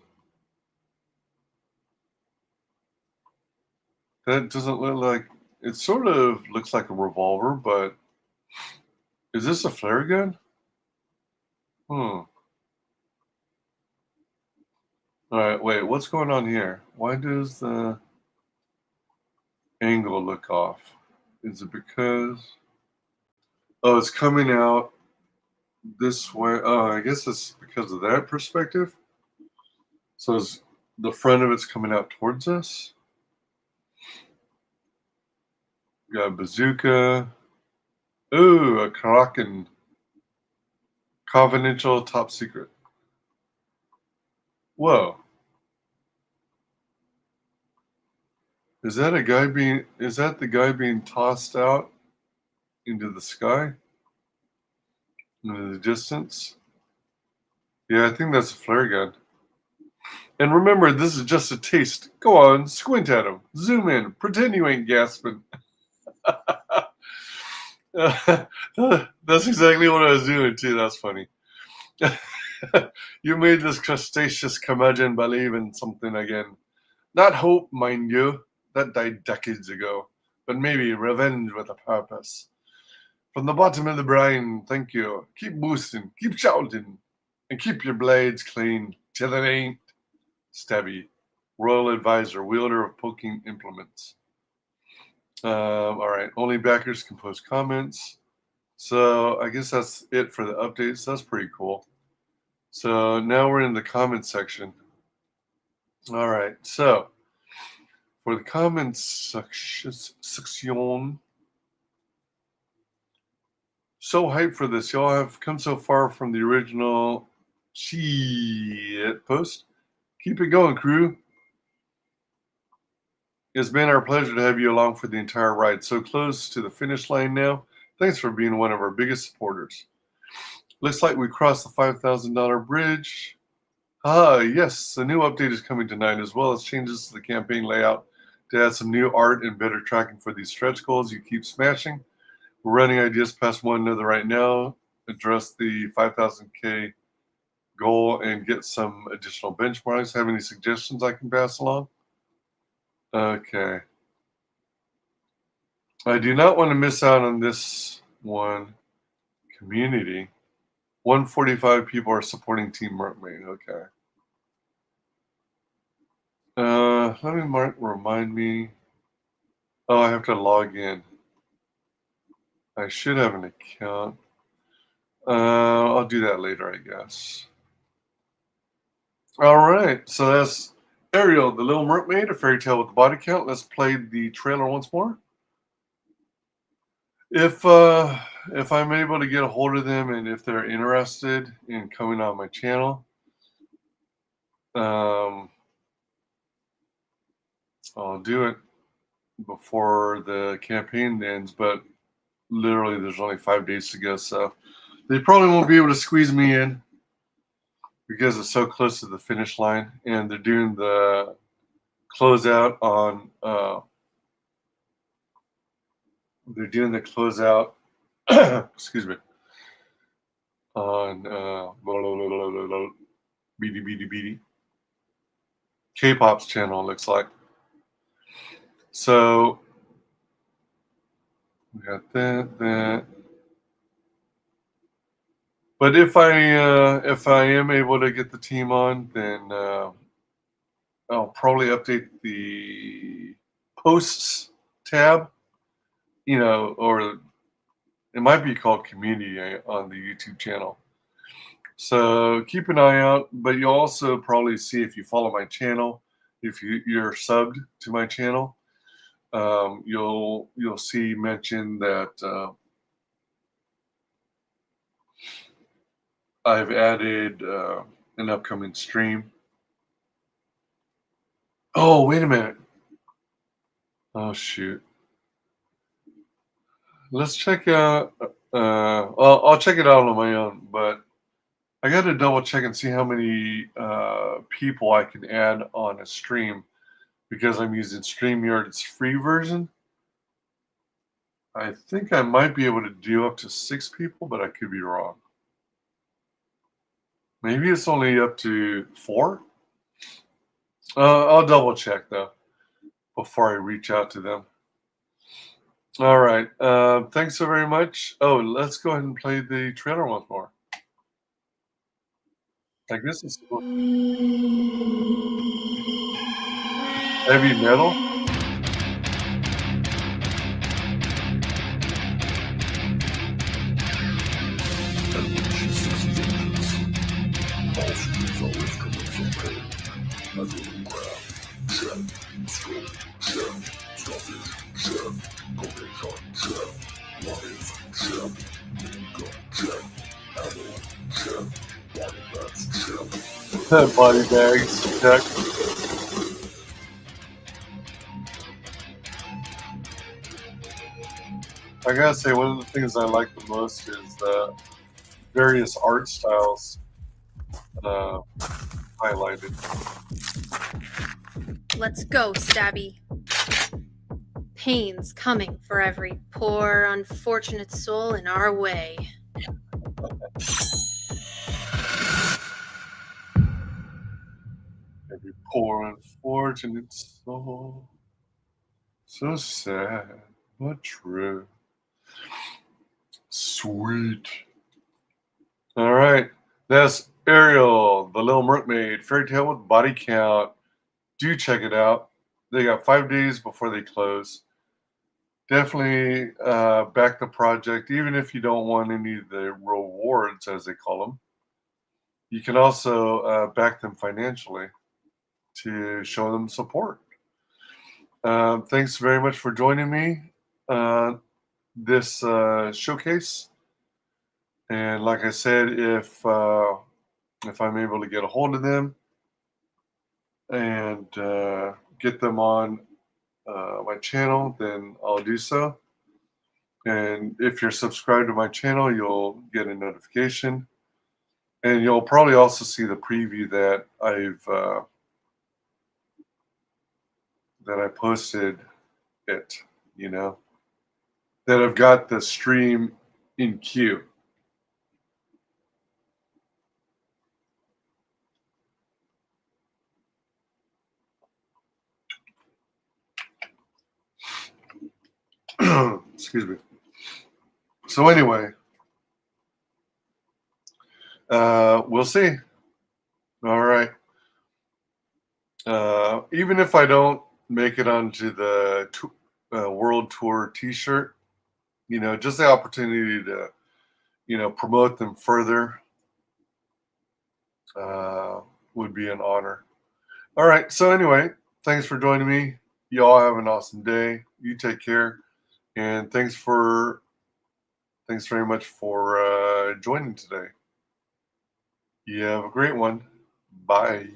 That doesn't look like... It sort of looks like a revolver, but... Is this a flare gun? Alright, wait, what's going on here? Why does the angle look off? Is it because... Oh, it's coming out this way. Oh, I guess it's because of that perspective. So the front of it's coming out towards us. We got a bazooka. Ooh, a Kraken. Confidential top secret. Whoa. Is that the guy being tossed out into the sky? Into the distance? Yeah, I think that's a flare gun. And remember, this is just a taste. Go on, squint at him. Zoom in. Pretend you ain't gasping. That's exactly what I was doing, too. That's funny. You made this crustaceous curmudgeon believe in something again. Not hope, mind you. That died decades ago. But maybe revenge with a purpose. From the bottom of the brine, thank you. Keep boosting, keep shouting, and keep your blades clean till it ain't. Stabby, Royal Advisor, wielder of poking implements. All right, only backers can post comments. So I guess that's it for the updates. That's pretty cool. So now we're in the comments section. All right, so for the comments section, so hyped for this. Y'all have come so far from the original shit post. Keep it going, crew. It's been our pleasure to have you along for the entire ride. So close to the finish line now. Thanks for being one of our biggest supporters. Looks like we crossed the $5,000 bridge. Yes, a new update is coming tonight, as well as changes to the campaign layout to add some new art and better tracking for these stretch goals you keep smashing. We're running ideas past one another right now. Address the 5,000K goal and get some additional benchmarks. Have any suggestions I can pass along? Okay. I do not want to miss out on this one. Community. 145 people are supporting Team Mercmaid. Okay. Let me remind me. Oh, I have to log in. I should have an account. I'll do that later, I guess. All right. So that's Ariel, the Little Mermaid, a fairy tale with a body count. Let's play the trailer once more. If I'm able to get a hold of them and if they're interested in coming on my channel, I'll do it before the campaign ends. But literally, there's only 5 days to go, so they probably won't be able to squeeze me in because it's so close to the finish line, and they're doing the closeout on. They're doing the closeout. Excuse me. On BD K-pop's channel, looks like. So we got that. But if I am able to get the team on, then I'll probably update the posts tab, or it might be called community on the YouTube channel. So keep an eye out, but you'll also probably see if you follow my channel, if you're subbed to my channel, you'll see mention that I've added an upcoming stream. Oh, wait a minute. Oh, shoot. Let's check out. I'll check it out on my own, but I got to double check and see how many people I can add on a stream because I'm using StreamYard's free version. I think I might be able to do up to 6 people, but I could be wrong. Maybe it's only up to 4. I'll double check though before I reach out to them. All right. Thanks so very much. Oh, let's go ahead and play the trailer once more. Like this is heavy metal.
And when she seeks vengeance, all she is always coming from pain. As little crab, shell, skull, shell, starfish, shell, golden shark, shell, lions, shell, gun, shell, ammo, shell, body bags, shell.
Body bags, check. I gotta say, one of the things I like the most is the various art styles highlighted.
Let's go, Stabby. Pain's coming for every poor, unfortunate soul in our way.
Every poor, unfortunate soul. So sad, but true. Sweet. All right. That's Ariel, the Little Mermaid, fairy tale with body count. Do check it out. They got 5 days before they close. Definitely back the project, even if you don't want any of the rewards, as they call them. You can also back them financially to show them support. Thanks very much for joining me this showcase. And like I said, if I'm able to get a hold of them and get them on my channel, then I'll do so. And if you're subscribed to my channel, you'll get a notification. And you'll probably also see the preview that I posted it, that I've got the stream in queue. Excuse me. So anyway, we'll see. All right. Even if I don't make it onto the world tour T-shirt, just the opportunity to, promote them further would be an honor. All right. So anyway, thanks for joining me. Y'all have an awesome day. You take care, and thanks very much for joining today. You have a great one. Bye.